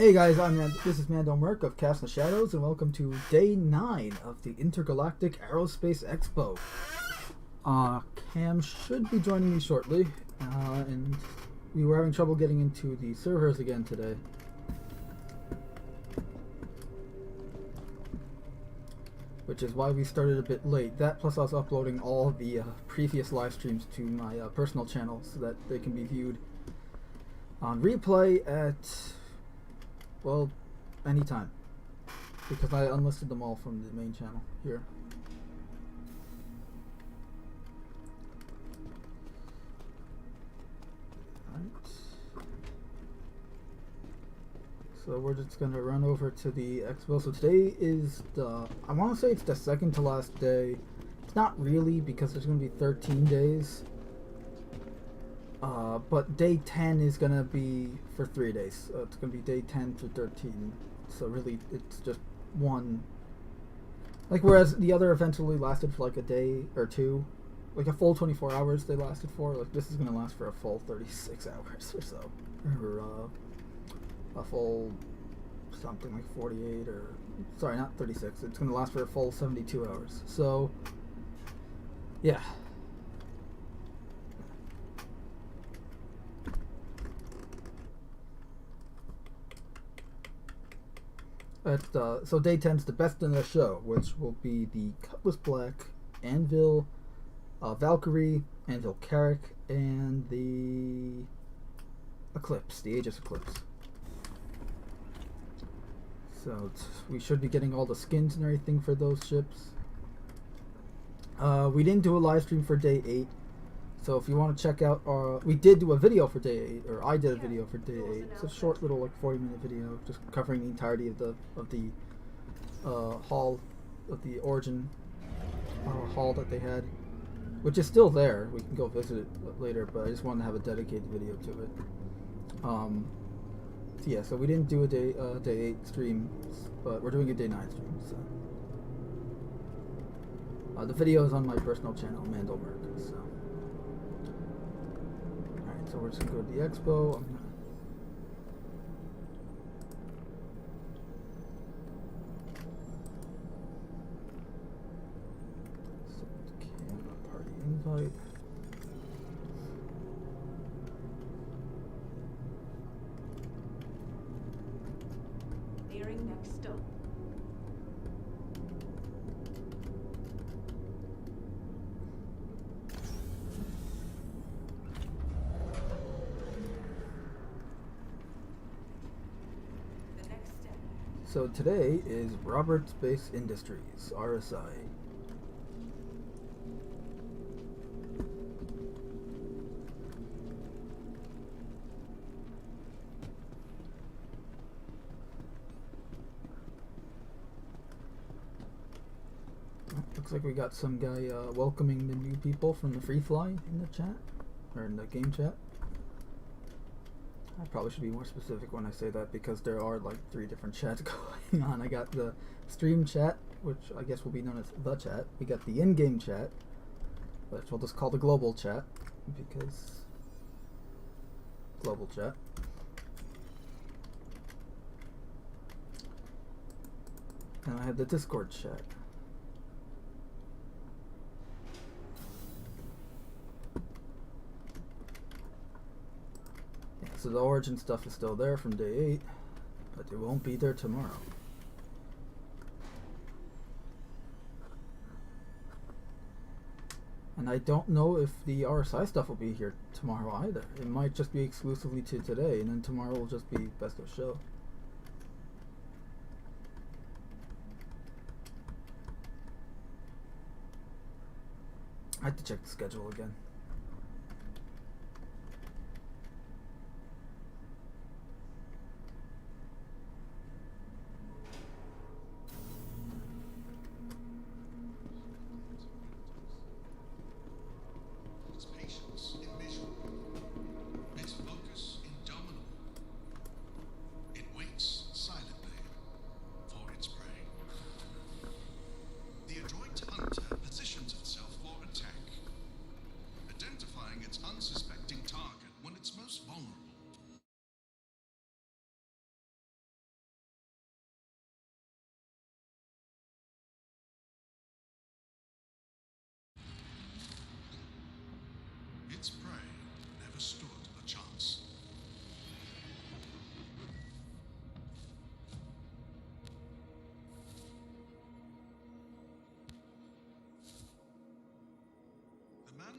Hey guys, this is Mando Merc of Cast in the Shadows, and welcome to Day 9 of the Intergalactic Aerospace Expo. Cam should be joining me shortly, and we were having trouble getting into the servers again today. Which is why we started a bit late. That plus I was uploading all the previous live streams to my personal channel so that they can be viewed on replay at, well, anytime. Because I unlisted them all from the main channel here. So we're just going to run over to the expo. So today is I want to say it's the second to last day. It's not really, because there's going to be 13 days. But day 10 is going to be for 3 days. So it's going to be day 10 through 13. So really it's just one. Like whereas the other events really lasted for like a day or two. Like a full 24 hours they lasted for. Like this is going to last for a full 36 hours or so. Or a full something like 48, or sorry, not 36. It's going to last for a full 72 hours. So yeah. So day 10 is the best in the show, which will be the Cutlass Black, Anvil, Valkyrie, Anvil Carrick, and the Eclipse, the Aegis Eclipse. So we should be getting all the skins and everything for those ships. We didn't do a live stream for day 8. So if you want to check out we did do a video for day 8, or I did a video for day 8. It's a short little like 40-minute video just covering the entirety of the hall, of the Origin hall that they had, which is still there. We can go visit it later, but I just wanted to have a dedicated video to it. So yeah, so we didn't do a day 8 stream, but we're doing a day 9 stream. So the video is on my personal channel, Mando Merc. So alright, so we're just gonna go to the expo. Party invite. Nearing next stop. The next step. So today is Robert Space Industries, RSI. Looks like we got some guy welcoming the new people from the free fly in the chat, or in the game chat. I probably should be more specific when I say that, because there are like 3 different chats going on. I got the stream chat, which I guess will be known as the chat. We got the in-game chat, which we'll just call the global chat, because global chat. And I have the Discord chat. So the Origin stuff is still there from day 8, but it won't be there tomorrow. And I don't know if the RSI stuff will be here tomorrow either. It might just be exclusively to today, and then tomorrow will just be best of show. I have to check the schedule again.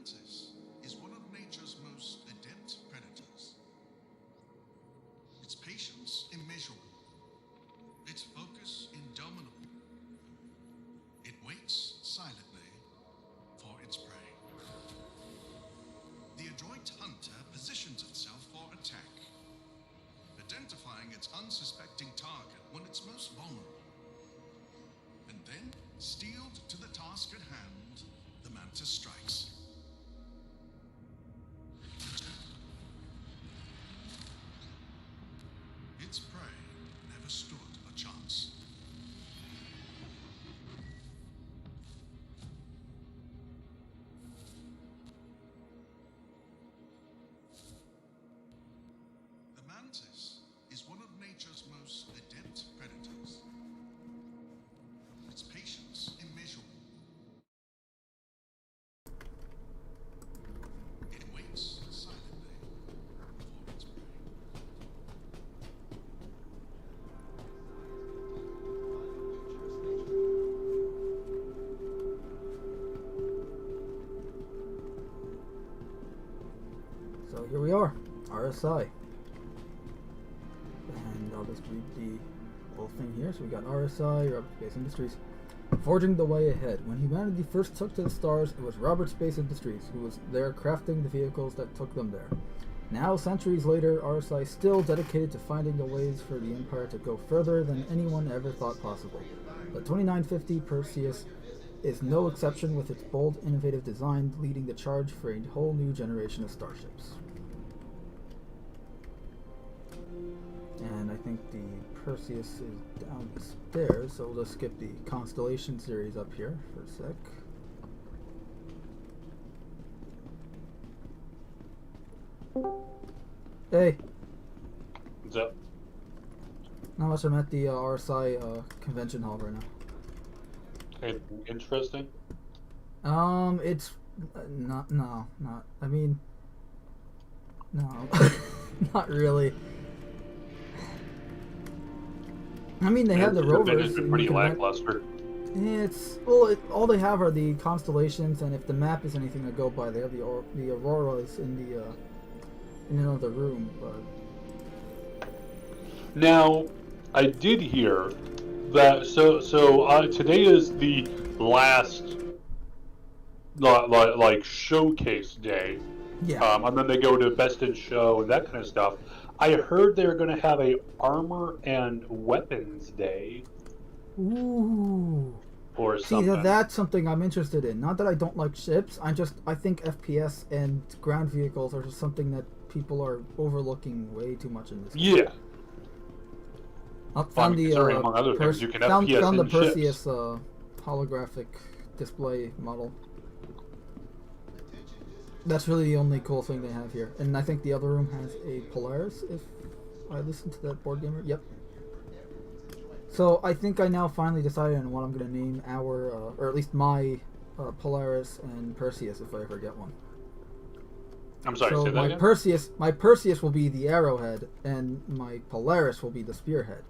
mantis is one of nature's most adept predators. Its patience immeasurable, its focus indomitable. It waits silently for its prey. The adroit hunter positions itself for attack, identifying its unsuspecting target when it's most vulnerable. And then, steeled to the task at hand, the mantis strikes. Its prey never stood a chance. The mantis is one of nature's most adept predators. Its patience immeasurable. It waits silently for its prey. So here we are, RSI. And I'll just read the whole thing here. So we got RSI, Robert Space Industries. Forging the way ahead. When humanity first took to the stars, it was Robert Space Industries who was there crafting the vehicles that took them there. Now, centuries later, RSI still dedicated to finding the ways for the Empire to go further than anyone ever thought possible. The 2950 Perseus is no exception, with its bold, innovative design leading the charge for a whole new generation of starships. And I think the Perseus is down the stairs, so we'll just skip the Constellation series up here for a sec. Hey! What's up? Not much, I'm at the RSI convention hall right now. Anything interesting? It's not, I mean, no, not really. I mean, they have the rovers. It's been pretty lackluster. It's well, all they have are the constellations, and if the map is anything to go by, they have the auroras in another room. But Now, I did hear that. So today is the last, like showcase day. yeah, And then they go to Best in Show and that kind of stuff. I heard they're going to have a armor and weapons day ooh. or See, something. that's something I'm interested in. Not that I don't like ships. I think FPS and ground vehicles are just something that people are overlooking way too much in this game. Yeah. Found the considering, among other things, you can FPS found the in ships. Perseus holographic display model. That's really the only cool thing they have here. And I think the other room has a Polaris, if I listen to that board gamer. Yep. So I think I now finally decided on what I'm going to name our, or at least my, Polaris and Perseus, if I ever get one. I'm sorry, So say that my again? my Perseus will be the arrowhead, and my Polaris will be the spearhead,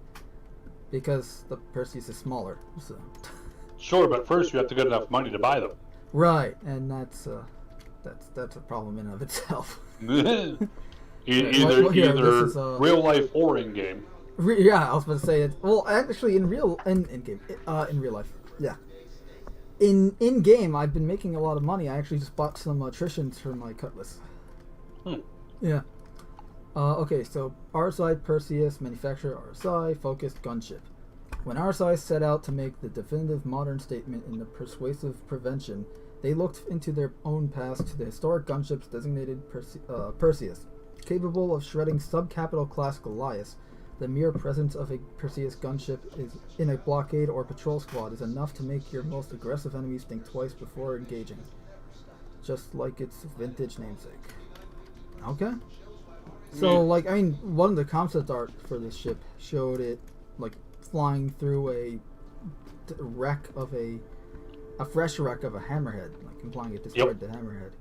because the Perseus is smaller. So. Sure, but first you have to get enough money to buy them. Right, and that's a problem in and of itself. either here, either this is, real life or in game. Yeah, I was about to say it. Well, actually, in real life, yeah. In game, I've been making a lot of money. I actually just bought some attritions for my Cutlass. Yeah. Okay, so RSI Perseus, manufacturer RSI, focused gunship. When RSI set out to make the definitive modern statement in the persuasive prevention, they looked into their own past to the historic gunships designated Perseus. Capable of shredding sub-capital class Goliaths, the mere presence of a Perseus gunship is in a blockade or patrol squad is enough to make your most aggressive enemies think twice before engaging. Just like its vintage namesake. Okay. So, like, I mean, one of the concept art for this ship showed it, like, flying through a fresh wreck of a hammerhead, like implying it destroyed the hammerhead.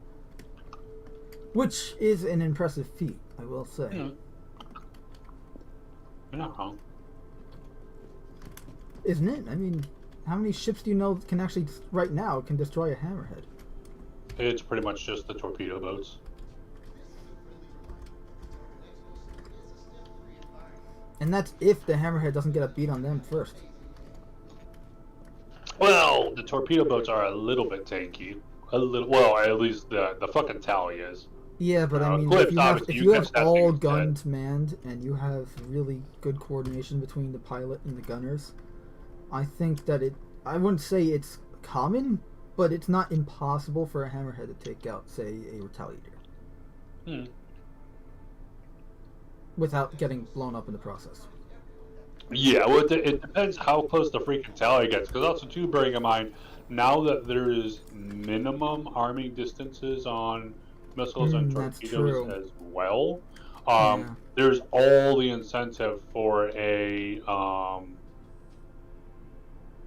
Which is an impressive feat, I will say. You're not wrong. Isn't it? I mean, how many ships do you know can actually, right now, can destroy a hammerhead? It's pretty much just the torpedo boats. And that's if the Hammerhead doesn't get a beat on them first. Well, the torpedo boats are a little bit tanky. A little, well, at least the fucking tally is. Yeah, but I mean, Eclipse, if obviously, you have catch that all thing guns manned and you have really good coordination between the pilot and the gunners, I think that I wouldn't say it's common, but it's not impossible for a Hammerhead to take out, say, a Retaliator. Hmm. Without getting blown up in the process. Yeah, well, it depends how close the freaking tally gets. Because also, too, bearing in mind, now that there is minimum arming distances on missiles and That's torpedoes true. as well, Yeah. there's all the incentive for an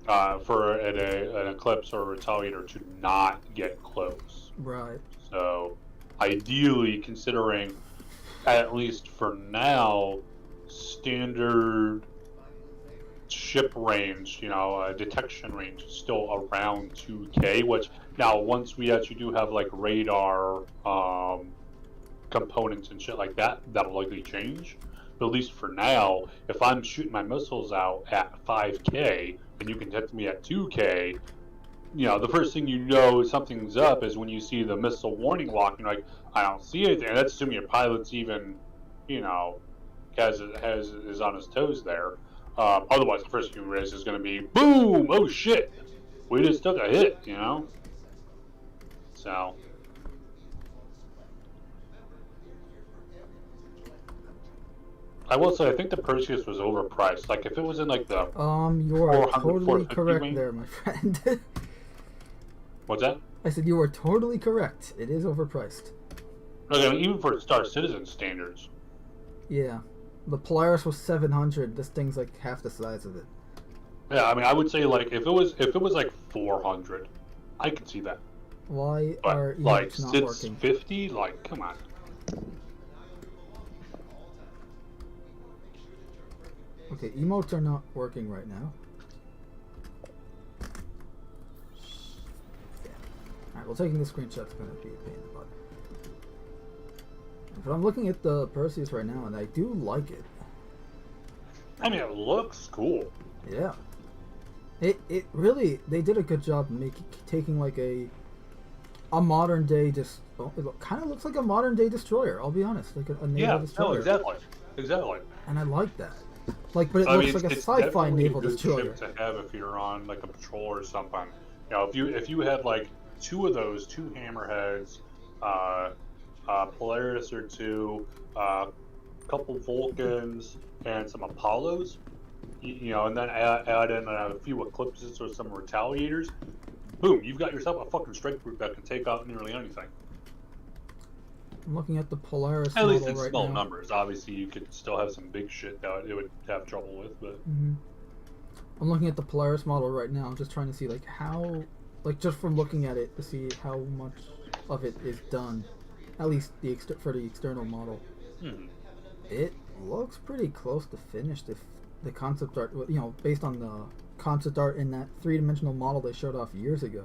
Eclipse or a Retaliator to not get close. Right. So, ideally, considering, at least for now, standard ship range, detection range is still around 2K, which now once we actually do have like radar components and shit like that, that'll likely change. But at least for now, if I'm shooting my missiles out at 5K and you can hit me at 2K, the first thing you know something's up is when you see the missile warning lock, and you're like, I don't see anything. And that's assuming your pilot's even, is on his toes there. Otherwise, the first thing you raise is going to be, boom! Oh shit! We just took a hit, So. I will say, I think the Perseus was overpriced. Like, if it was in like the You are totally correct range. there, my friend. What's that? I said you are totally correct. It is overpriced. Okay, I mean, even for Star Citizen standards. Yeah. The Polaris was 700. This thing's like half the size of it. Yeah, I mean, I would say like if it was like 400, I could see that. Why But are like emotes not 650, working? like come on. Okay, emotes are not working right now. Yeah. Alright, well, taking the screenshot's gonna be a pain in the butt. But I'm looking at the Perseus right now, and I do like it. I mean, it looks cool. Yeah. It really, they did a good job taking like a modern day it kind of looks like a modern day destroyer, I'll be honest, like a naval destroyer. No, exactly. And I like that. Like, but it I looks mean, like a it's sci-fi definitely naval a good destroyer. ship to have if you're on like a patrol or something. If you had like two of those, two hammerheads, Polaris or two, a couple Vulcans, and some Apollos, and then add in a few Eclipses or some Retaliators. Boom! You've got yourself a fucking strike group that can take out nearly anything. I'm looking at the Polaris At least model in right small now. numbers. Obviously, you could still have some big shit that it would have trouble with, but. I'm looking at the Polaris model right now. I'm just trying to see like how, like just from looking at it to see how much of it is done. At least for the external model. It looks pretty close to finished. If the concept art, based on the concept art in that three-dimensional model they showed off years ago.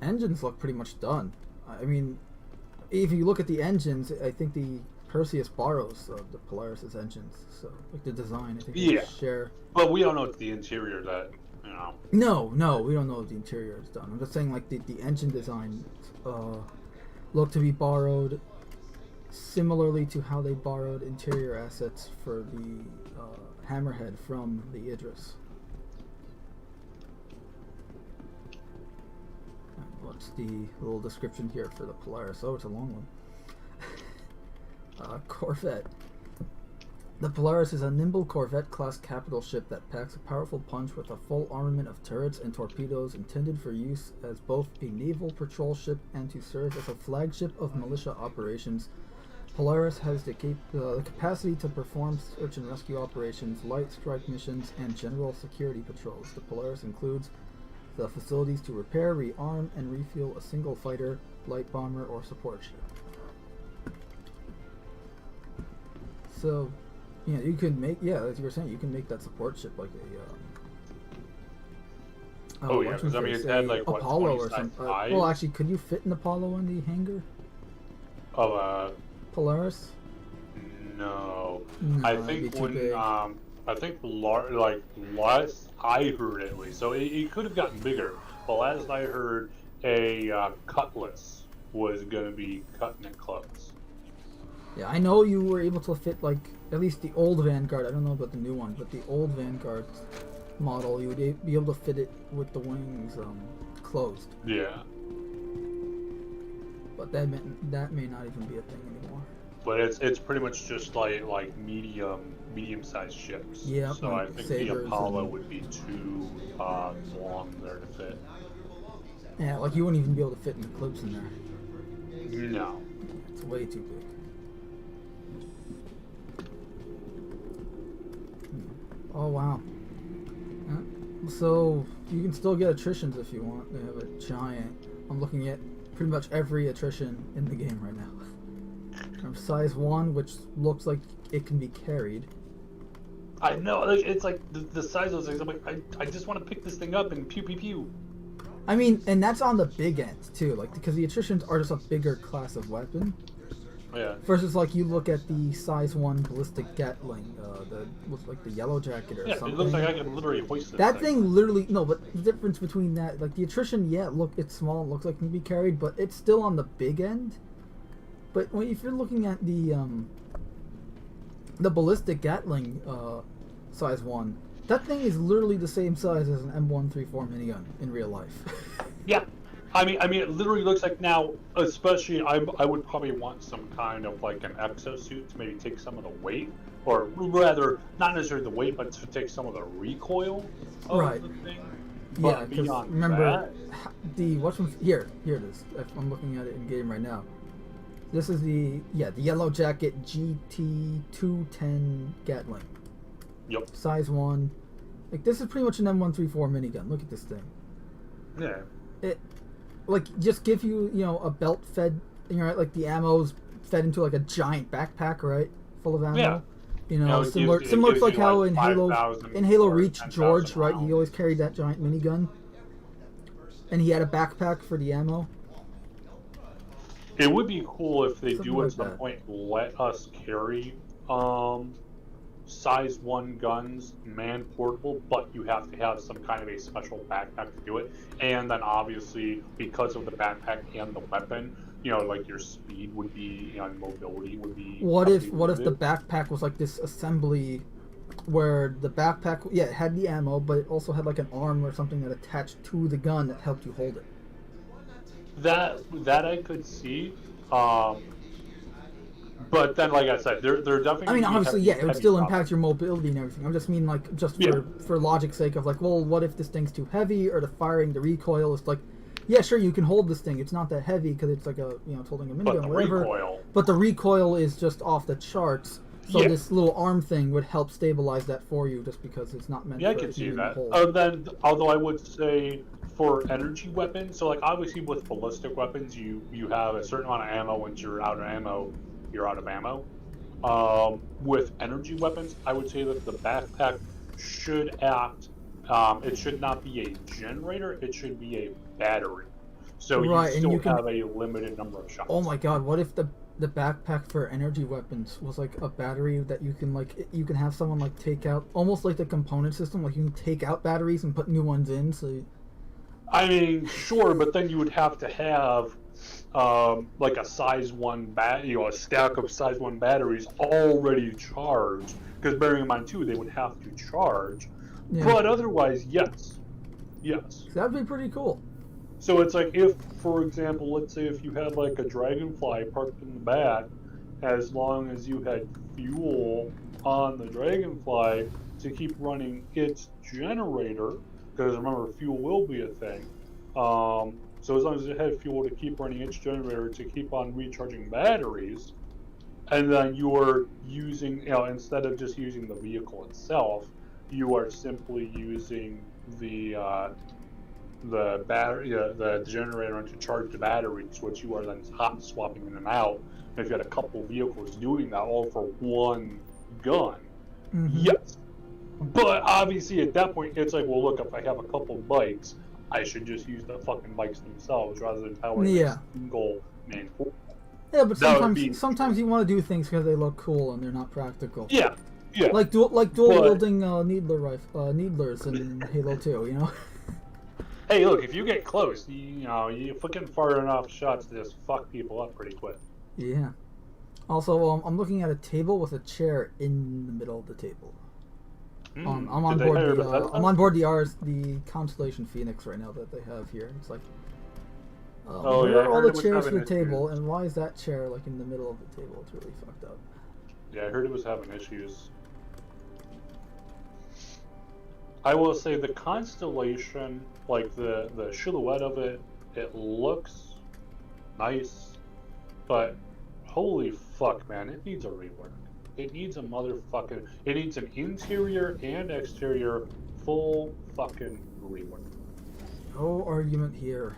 Engines look pretty much done. I mean, if you look at the engines, I think the Perseus borrows the Polaris's engines. So, like the design, I think they share. But we don't know it's the interior that, No, we don't know if the interior is done. I'm just saying, like, the engine design look to be borrowed similarly to how they borrowed interior assets for the Hammerhead from the Idris. What's the little description here for the Polaris? Oh, it's a long one. Corvette. The Polaris is a nimble Corvette-class capital ship that packs a powerful punch with a full armament of turrets and torpedoes intended for use as both a naval patrol ship and to serve as a flagship of militia operations. Polaris has the capacity to perform search and rescue operations, light strike missions, and general security patrols. The Polaris includes the facilities to repair, rearm, and refuel a single fighter, light bomber, or support ship. So, you can make, as you were saying, you can make that support ship like Oh, yeah, 'cause, I mean, it had, like, what, Apollo 20 or something. size? Well, actually, could you fit an Apollo in the hangar? Of Polaris? no. No, I it'd be think too when big. I think like last I heard at least, so it could have gotten bigger. But last I heard, a Cutlass was gonna be cutting it close. Yeah, I know you were able to fit, like, at least the old Vanguard. I don't know about the new one, but the old Vanguard model, you would be able to fit it with the wings closed. Yeah, But that may not even be a thing anymore. but it's pretty much just like medium-sized ships. Yeah, So like I think Sabres the Apollo and- would be too long there to fit. Yeah, like you wouldn't even be able to fit an Eclipse in there. No. It's way too big. Oh wow. So you can still get attritions if you want. They have a giant. I'm looking at pretty much every attrition in the game right now. From size 1, which looks like it can be carried. I know, like, it's like the size of those things. I'm like, I just want to pick this thing up and pew pew pew. I mean, and that's on the big end too, like because the attritions are just a bigger class of weapon. Yeah. Versus, like, you look at the size 1 ballistic Gatling, looks like the Yellow Jacket or Yeah, something. it looks like I can literally hoist this That thing literally no, but the difference between that, like the attrition, yeah, look, it's small, it looks like it can be carried, but it's still on the big end. But if you're looking at the ballistic Gatling size 1, that thing is literally the same size as an M134 minigun in real life. Yeah. I mean, it literally looks like now, especially, I would probably want some kind of like an exosuit to maybe take some of the weight, or rather, not necessarily the weight, but to take some of the recoil of Right. the thing. Yeah, But because beyond remember, that, here it is. I'm looking at it in game right now. This is the Yellow Jacket GT210 Gatling, yep, size 1. Like this is pretty much an M134 minigun. Look at this thing. yeah, It, like, just give you a belt fed, like the ammo's fed into like a giant backpack, right, full of ammo. Yeah. It Similar gives to like you, how like, in 5,000 Halo or Reach, 10,000 George, right, he rounds. always carried that giant minigun, and he had a backpack for the ammo. it would be cool if they Something do at like some that. point let us carry size 1 guns man portable, but you have to have some kind of a special backpack to do it, and then obviously because of the backpack and the weapon, like your speed would be, and mobility would be. What if the limited. backpack was like this assembly where the backpack, it had the ammo, but it also had like an arm or something that attached to the gun that helped you hold it. That I could see, but then, like I said, they're definitely. I mean, gonna be obviously, heavy- it would heavy still stuff. impact your mobility and everything. I'm just mean like just Yeah. for logic's sake of like, well, what if this thing's too heavy or the firing, the recoil is like, yeah, sure, you can hold this thing. It's not that heavy because it's like it's holding a But minigun, the whatever. recoil. But the recoil is just off the charts. So Yeah. this little arm thing would help stabilize that for you, just because it's not meant Yeah, I for can see human that. to hold. Then, although I would say for energy weapons, so like obviously with ballistic weapons, you have a certain amount of ammo. Once you're out of ammo, you're out of ammo. With energy weapons, I would say that the backpack should act. It should not be a generator. It should be a battery. So Right, you and still you can- have a limited number of shots. Oh my god, what if the backpack for energy weapons was like a battery that you can have someone like take out, almost like the component system, like you can take out batteries and put new ones in, so I mean, sure, but then you would have to have like a size 1 a stack of size 1 batteries already charged. Because bearing in mind too, they would have to charge. Yeah. But otherwise, yes. that'd be pretty cool. So it's like if, for example, let's say if you had like a Dragonfly parked in the back, as long as you had fuel on the Dragonfly to keep running its generator, because remember, fuel will be a thing. So as long as it had fuel to keep running its generator to keep on recharging batteries, and then you are using, instead of just using the vehicle itself, you are simply using the battery, the generator to charge the batteries, which you are then hot swapping in and out. And if you had a couple vehicles doing that all for one gun, Mhm. yes. But obviously at that point, it's like, well, look, if I have a couple bikes, I should just use the fucking bikes themselves rather than powering Yeah. a single main force. Yeah, but That would be- sometimes you want to do things because they look cool and they're not practical. Yeah, yeah. Like dual But- wielding needlers in Halo 2, you know. Hey, look, if you get close, you fucking fire enough shots to just fuck people up pretty quick. Yeah. Also, I'm looking at a table with a chair in the middle of the table. I'm on Did they board hire the Bethesda? I'm on board the Constellation Phoenix right now that they have here. It's like, Oh, where yeah, I are all heard the it was chairs for having the table, issues. and why is that chair like in the middle of the table? It's really fucked up. Yeah, I heard it was having issues. I will say the Constellation, like the silhouette of it, it looks nice, but holy fuck, man, it needs a rework. It needs a motherfucking. It needs an interior and exterior full fucking rework. No argument here.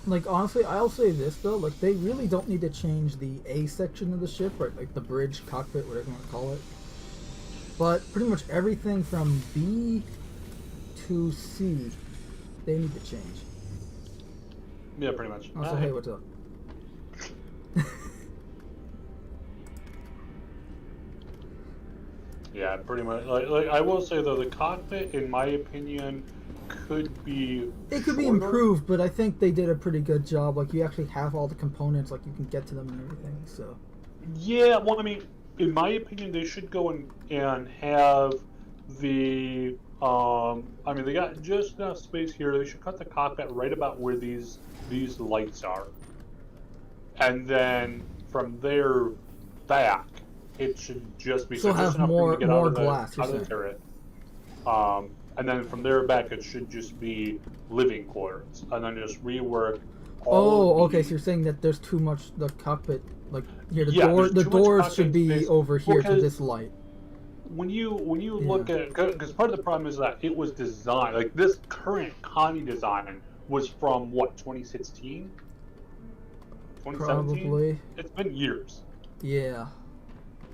Like, honestly, I'll say this though, like, they really don't need to change the A section of the ship, right? Like the bridge, cockpit, whatever you want to call it. But pretty much everything from B to C, they need to change. Yeah, pretty much. Also, hey, what's up? Yeah, pretty much. Like I will say though, the cockpit, in my opinion, could be. It could be shorter. improved, but I think they did a pretty good job. Like, you actually have all the components, like, you can get to them and everything, so. Yeah, well, I mean, in my opinion, they should go and have the. I mean, they got just enough space here. They should cut the cockpit right about where these lights are, and then from there back, it should just be So just have enough room more- to get more out of the, glass, you're out of the saying. turret. And then from there back, it should just be living quarters, and then just rework. All Oh, of okay, so the- you're saying that there's too much, the cockpit, like, here, Yeah, there's the too much doors cockpit should be space over here to because- this light. When you Yeah. look at, because part of the problem is that it was designed, like this current Connie design was from what, 2016? 2017? Probably. It's been years. Yeah.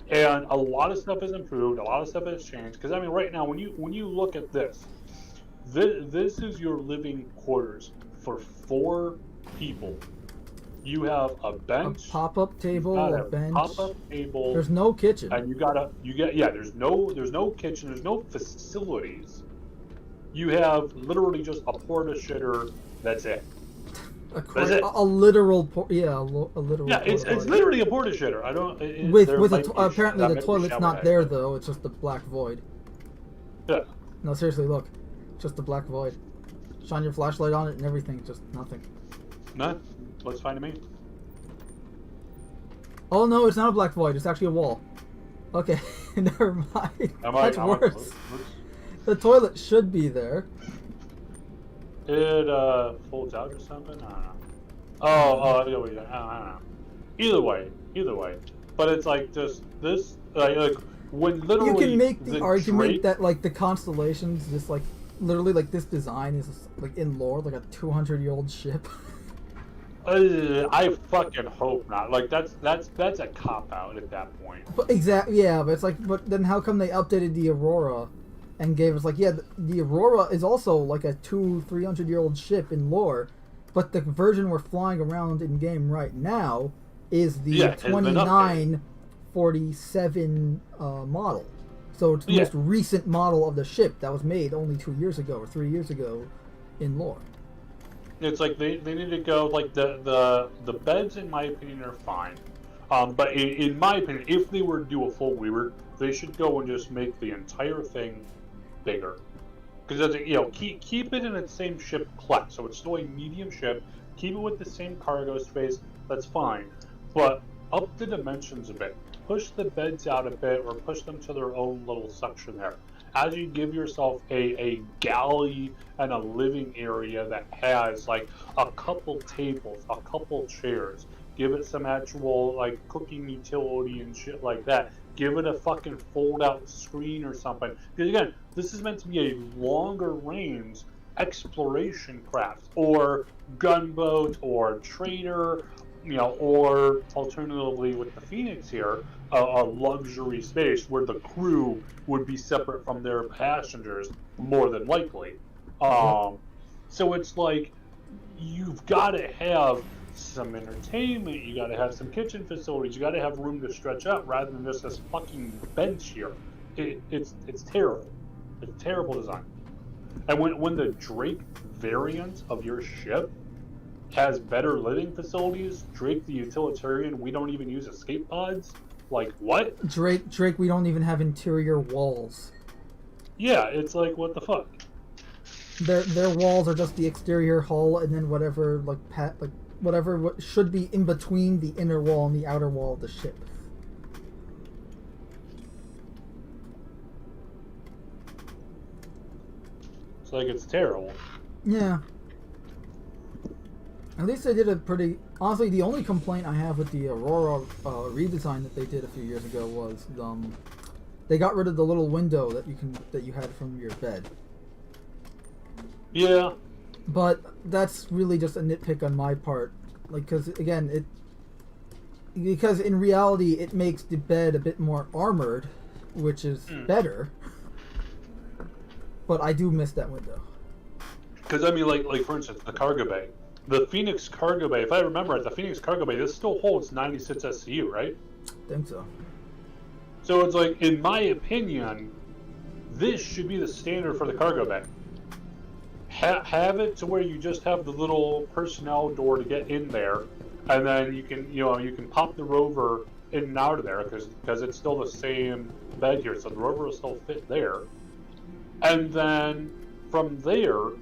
And a lot of stuff has improved, a lot of stuff has changed. Because I mean, right now, when you look at this is your living quarters for 4 people. You have a A bench, pop-up table, got a bench. pop-up table, There's no kitchen. and there's no kitchen, there's no facilities. You have literally just a porta shitter. That's it. That's it. A literal, a literal. Yeah, it's porta potty. literally a porta shitter. I don't. With there a might be apparently that the might be toilet's shower not head. there though. It's just the black void. Yeah. No, seriously, look, just the black void. Shine your flashlight on it and everything, just nothing. No, looks fine to me. Oh no, it's not a black void. It's actually a wall. Okay, never mind. That's worse. The toilet should be there. It folds out or something. I don't know. Oh, I don't know. Either way. But it's like just this, like when literally You can make the argument drape- that like the constellations, just like literally like this design is like in lore like a 200-year-old ship. I fucking hope not. Like that's a cop out at that point. But exactly, yeah. But it's like, but then how come they updated the Aurora, and gave us like, yeah, the Aurora is also like a 200-300-year-old ship in lore, but the version we're flying around in game right now is the Yeah, it's been updated. 2947 model. So it's the Yeah. most recent model of the ship that was made only 2 years ago or 3 years ago in lore. It's like they need to go like the beds in my opinion are fine, but in my opinion, if they were to do a full rework, they should go and just make the entire thing bigger, because keep it in its same ship class, so it's still a medium ship. Keep it with the same cargo space. That's fine, but up the dimensions a bit. Push the beds out a bit, or push them to their own little section there. As you give yourself a galley and a living area that has like a couple tables, a couple chairs, give it some actual like cooking utility and shit like that. give it a fucking fold-out screen or something. Because again, this is meant to be a longer-range exploration craft, or gunboat, or trader, or alternatively with the Phoenix here, a luxury space where the crew would be separate from their passengers, more than likely. So it's like, you've got to have some entertainment, you got to have some kitchen facilities, you got to have room to stretch out rather than just this fucking bench here. It's terrible. It's terrible design. And when the Drake variant of your ship has better living facilities, Drake the utilitarian, we don't even use escape pods. Like, what? Drake, we don't even have interior walls. Yeah, it's like, what the fuck? Their walls are just the exterior hull, and then whatever whatever should be in between the inner wall and the outer wall of the ship. It's like, it's terrible. Yeah. At least they did a pretty... Honestly, the only complaint I have with the Aurora redesign that they did a few years ago was they got rid of the little window that you had from your bed. Yeah. But that's really just a nitpick on my part. Like, because again, because in reality it makes the bed a bit more armored, which is better. But I do miss that window. Because I mean, like for instance, the cargo bay. The Phoenix cargo bay, if I remember right, the Phoenix cargo bay, this still holds 96 SCU, right? I think so. So it's like, in my opinion, this should be the standard for the cargo bay. Have it to where you just have the little personnel door to get in there, and then you can pop the rover in and out of there because it's still the same bed here, so the rover will still fit there. And then from there,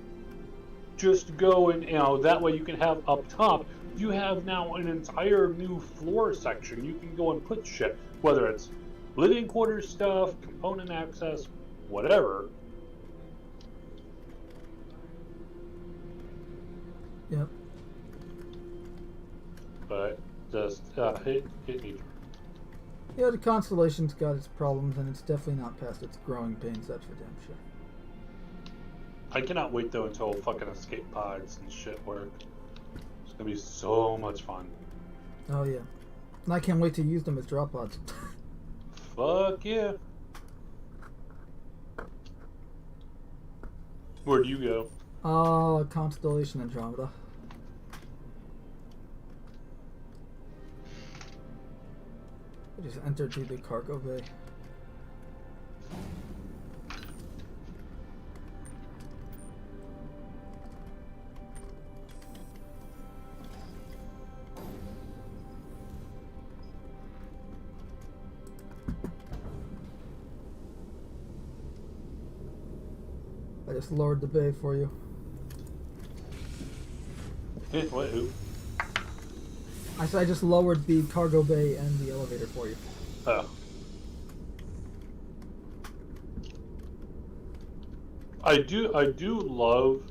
just go and, that way you can have up top, you have now an entire new floor section. You can go and put shit, whether it's living quarters stuff, component access, whatever. Yep. But just hit me. Yeah, the Constellation's got its problems, and it's definitely not past its growing pains, that's for damn sure. I cannot wait though until fucking escape pods and shit work. It's gonna be so much fun. Oh yeah. And I can't wait to use them as drop pods. Fuck yeah. Where'd you go? Constellation Andromeda. I just entered through the cargo bay. I just lowered the bay for you. What? Who? I said I just lowered the cargo bay and the elevator for you. Oh. I do love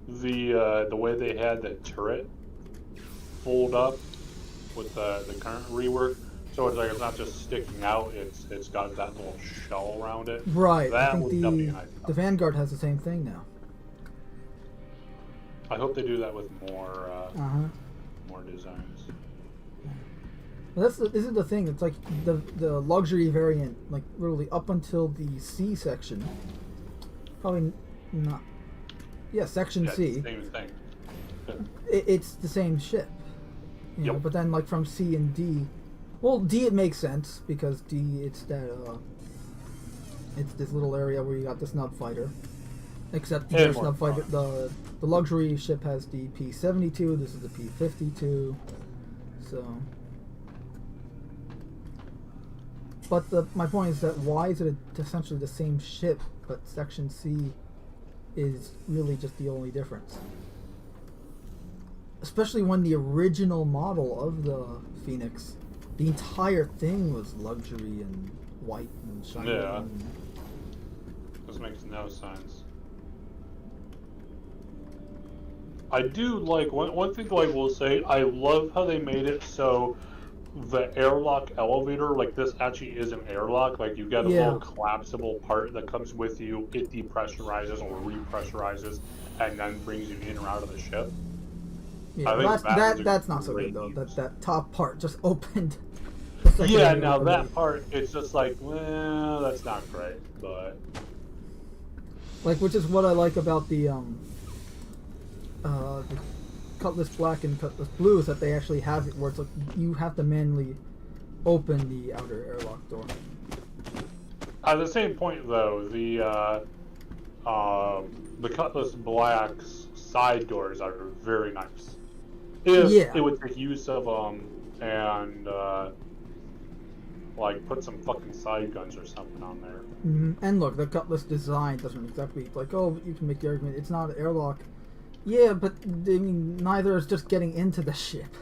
the way they had the turret fold up with the current rework. So it's like it's not just sticking out; it's got that little shell around it. Right. That I think would definitely be nice. the Vanguard has the same thing now. I hope they do that with more more designs. Well, this is the thing. It's like the luxury variant, like literally up until the C section. Probably not. Yeah, section C. Same thing. It's the same ship. You know, but then like from C and D, well, D it makes sense because D it's this little area where you got the snub fighter. Except the snub fighter, the luxury ship has the P-72. This is the P-52. So. But my point is that why is it essentially the same ship, but Section C is really just the only difference? Especially when the original model of the Phoenix, the entire thing was luxury and white and shiny. Yeah. This makes no sense. I do like, one thing I will say, I love how they made it so the airlock elevator, like this actually is an airlock. Like you get a Yeah. little collapsible part that comes with you. It depressurizes or repressurizes, and then brings you in or out of the ship. Yeah, I think that was a that's not so great good though. use. That top part just opened. the second Yeah, it now opened that it. part, it's just like, well, that's not great, but Like, which is what I like about the Cutlass Black and Cutlass Blue, is that they actually have it where it's like you have to manually open the outer airlock door. at the same point though, the Cutlass Black's side doors are very nice. If Yeah. it would take use of them and like put some fucking side guns or something on there. And look, the Cutlass design doesn't exactly like, oh, you can make the argument it's not an airlock. Yeah, but I mean, neither is just getting into the ship.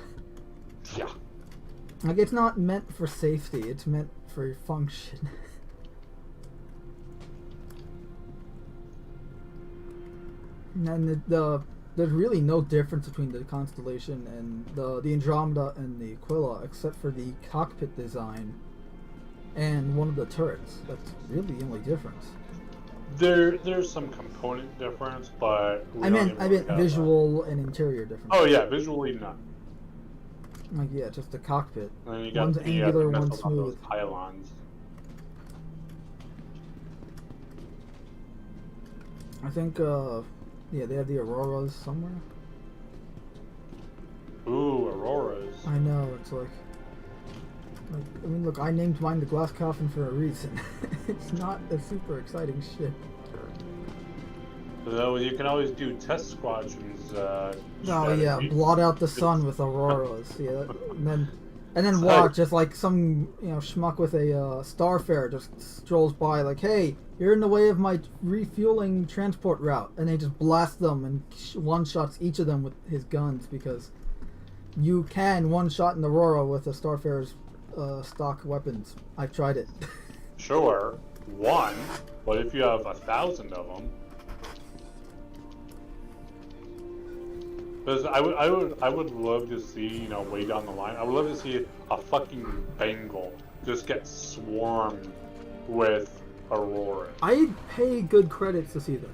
Yeah. Like, it's not meant for safety; it's meant for function. And there's really no difference between the Constellation and the Andromeda and the Aquila, except for the cockpit design and one of the turrets. That's really the only difference. There's some component difference, but I meant visual and interior difference. Oh yeah, visually none. Like, yeah, just the cockpit. And then you got One's angular, the one's missiles on those smooth. pylons. I think, yeah, they have the Auroras somewhere. Ooh, Auroras. I know, it's like, I mean, look, I named mine the Glass Coffin for a reason. It's not a super exciting ship. Though you can always do test squadrons. Oh yeah, strategy. blot out the sun with Auroras. Yeah, and then watch just like some schmuck with a Starfarer just strolls by like, hey, you're in the way of my refueling transport route, and they just blast them and one-shots each of them with his guns because you can one-shot an Aurora with a Starfarer's stock weapons. I've tried it. Sure, one, but if you have 1,000 of them, because I would love to see, way down the line, I would love to see a fucking Bengal just get swarmed with Aurora. I'd pay good credits to see that.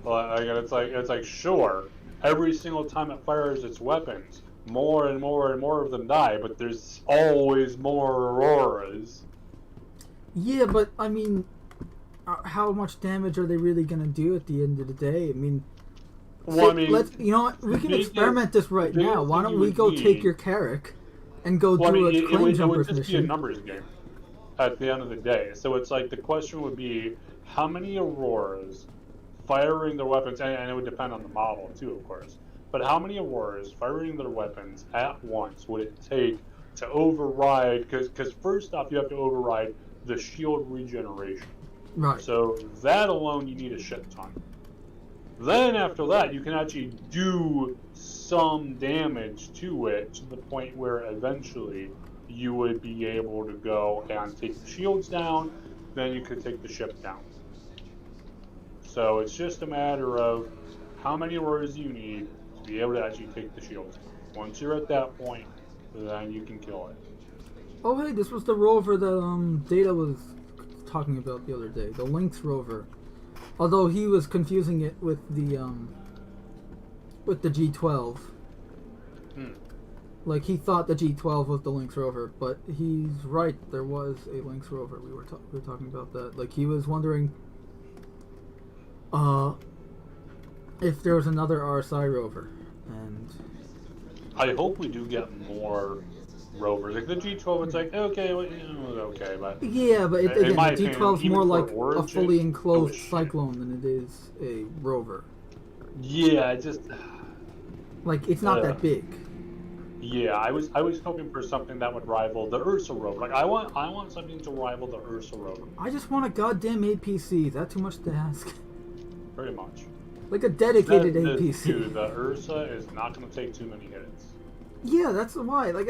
Like, it's like sure, every single time it fires its weapons, more and more and more of them die, but there's always more Auroras. Yeah, but I mean, how much damage are they really gonna do at the end of the day? I mean, Well, I mean, let's we can experiment this right biggest now. Why thing don't you we would go need- take your Carrack and go well, I do mean, a it claim would jumpers just be a mission? numbers game at the end of the day. So it's like the question would be how many Auroras firing their weapons, and it would depend on the model too, of course. But how many Auroras firing their weapons at once would it take to override? Because first off, you have to override the shield regeneration. Right. So that alone, you need a shit ton. Then after that, you can actually do some damage to it to the point where eventually you would be able to go and take the shields down, then you could take the ship down. So it's just a matter of how many Auroras you need to be able to actually take the shields. Once you're at that point, then you can kill it. Oh hey, this was the rover that Data was talking about the other day, the Lynx rover. Although he was confusing it with the G12. Like, he thought the G12 was the Lynx rover, but he's right. There was a Lynx rover. We were talking about that. Like, he was wondering if there was another RSI rover, and I hope we do get more rovers. Like the G12, it's like okay, well, okay, but yeah, but in again, my the opinion, G12 is even more for like a origin, fully enclosed shit. cyclone than it is a rover. Yeah, it just Like, it's not that big. yeah. I was hoping for something that would rival the Ursa rover. Like I want something to rival the Ursa rover, I just want a goddamn APC. Is that too much to ask? pretty much. Like a dedicated Dude, APC. the Ursa is not going to take too many hits. Yeah, that's why. Like,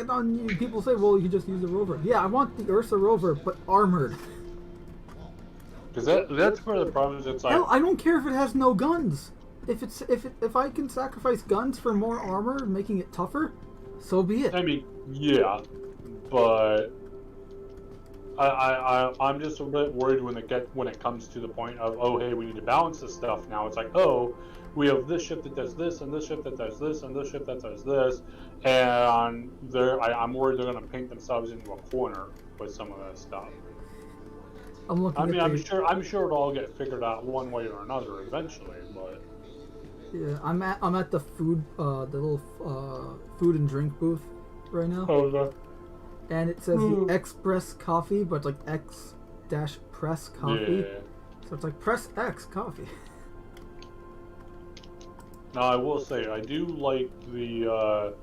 people say, well, you just use a rover. Yeah, I want the Ursa rover, but armored. Because that's where the problem is. It's like Hell, I don't care if it has no guns. If I can sacrifice guns for more armor, making it tougher, so be it. I mean, yeah, but I'm just a bit worried when it comes to the point of, oh hey, we need to balance this stuff now. It's like, oh, we have this ship that does this, and this ship that does this, and this ship that does this, and I'm worried they're gonna paint themselves into a corner with some of that stuff. I'm looking. I mean, I'm sure it'll all get figured out one way or another eventually, but Yeah, I'm at the food, the little food and drink booth right now. oh no. And it says the Express Coffee, but like X-Press Coffee. Yeah. So it's like Press X Coffee. Now I will say I do like the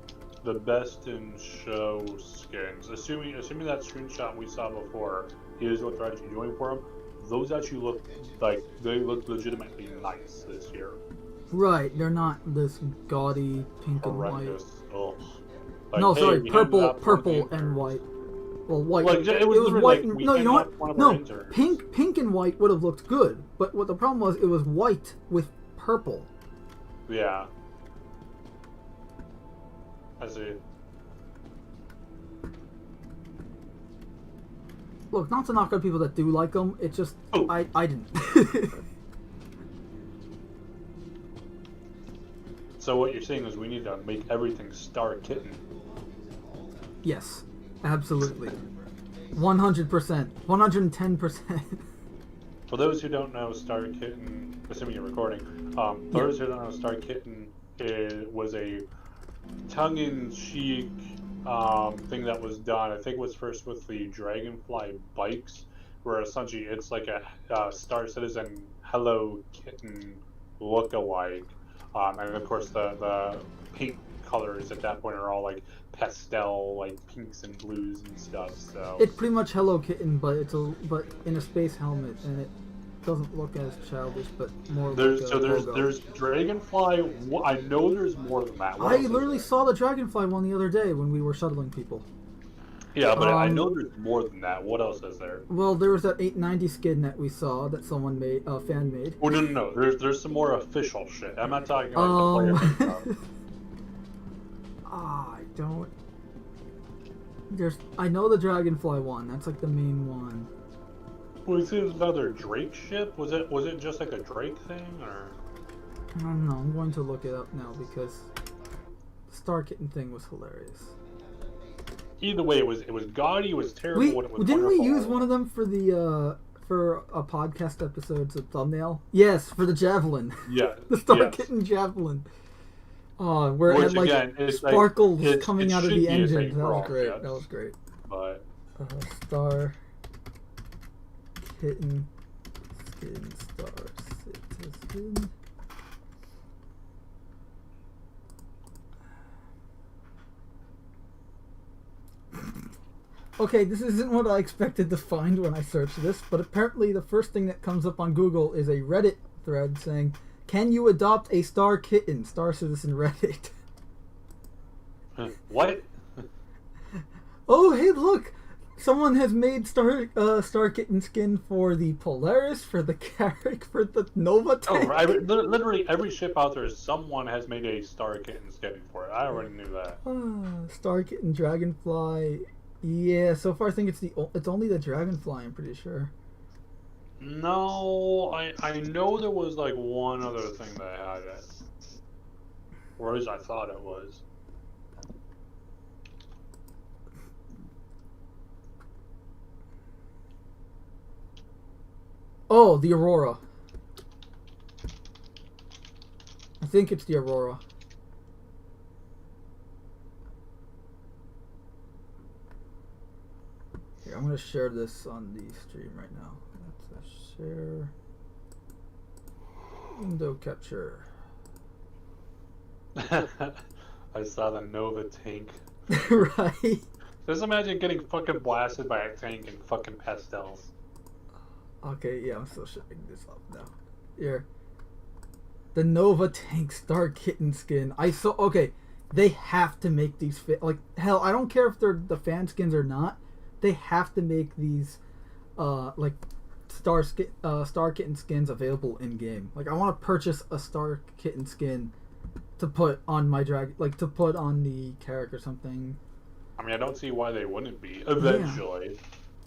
best in show skins. Assuming that screenshot we saw before is what they're actually doing for them. Those actually look like they look legitimately nice this year. Right, they're not this gaudy pink Horrendous. and white. Ugh. Like, No, hey, sorry, we handed out purple one and white. Well, white. Like, it was literally white. like, And, we no, you know handed out one what? of our No, interns. pink and white would have looked good. But what the problem was, it was white with purple. Yeah. I see. Look, not to knock on people that do like them. It's just Oh. I didn't. So what you're saying is we need to make everything Star Kitten. Yes, absolutely. 100%, 110%. For those who don't know, Star Kitten, assuming you're recording, for those who don't know, Star Kitten was a tongue-in-cheek thing that was done. I think it was first with the Dragonfly bikes, where essentially it's like a Star Citizen Hello Kitten look-alike. And of course the paint colors at that point are all like pastel, like pinks and blues and stuff. So It's pretty much Hello Kitten, but but in a space helmet, and it doesn't look as childish, but more there's like a logo. there's Dragonfly. I know there's more than that. What I else is literally there? saw the Dragonfly one the other day when we were shuttling people. Yeah, but I know there's more than that. What else is there? Well, there was that 890 skin that we saw that someone made, fan made. Oh no. There's some more official shit. I'm not talking about the player stuff. I don't. I know the Dragonfly one. That's like the main one. Was it another Drake ship? Was it just like a Drake thing or? I don't know. I'm going to look it up now because the Star Kitten thing was hilarious. Either way, it was gaudy. It was terrible. It was Didn't we wonderful. use one of them for the for a podcast episode's thumbnail? Yes, for the javelin. Yeah. The Star yes. Kitten javelin. Where it Which, had like again, it's like- sparkles it coming out of should the be a engine. thing That for was all great. ships. That was great. But Star Kitten skin Star Citizen. Okay, this isn't what I expected to find when I searched this, but apparently the first thing that comes up on Google is a Reddit thread saying, "Can you adopt a Star Kitten?" Star Citizen Reddit. what? Oh, hey, look! Someone has made Star Kitten skin for the Polaris, for the Carrack, for the Nova Oh, tank. literally every ship out there, someone has made a Star Kitten skin for it. I already knew that. Star Kitten, Dragonfly. Yeah, so far I think it's only the Dragonfly, I'm pretty sure. No, I know there was like one other thing that had it. Or at least I thought it was. Oh, the Aurora. I think it's the Aurora. Here, I'm gonna share this on the stream right now. Let's share. Window capture. I saw the Nova tank. Right? Just imagine getting fucking blasted by a tank in fucking pastels. Okay, yeah, I'm still shipping this up now. Here. The Nova Tank Star Kitten skin. Okay, they have to make these fit. Like, hell, I don't care if they're the fan skins or not. They have to make these, like, Star Kitten skins available in game. Like, I want to purchase a Star Kitten skin to put on my to put on the Carrack or something. I mean, I don't see why they wouldn't be eventually.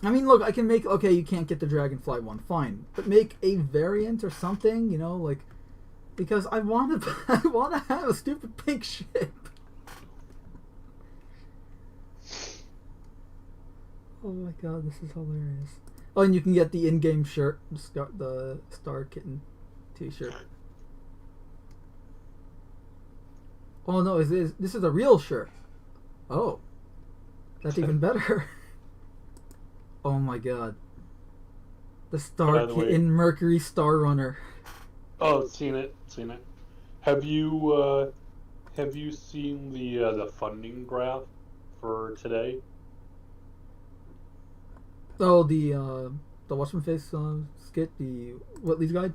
I mean, look, I can make... Okay, you can't get the Dragonfly one, fine. But make a variant or something, you know, like... Because I want to I want to have a stupid pink ship. Oh my god, this is hilarious. Oh, and you can get the in-game shirt, the Star Kitten t-shirt. Oh no, this is a real shirt. Oh. That's even better. Oh my god. The Star Kitten Mercury Star Runner. Oh, seen it. Have you seen the funding graph for today? Oh, the what's my face skit, the Whitley's Guide?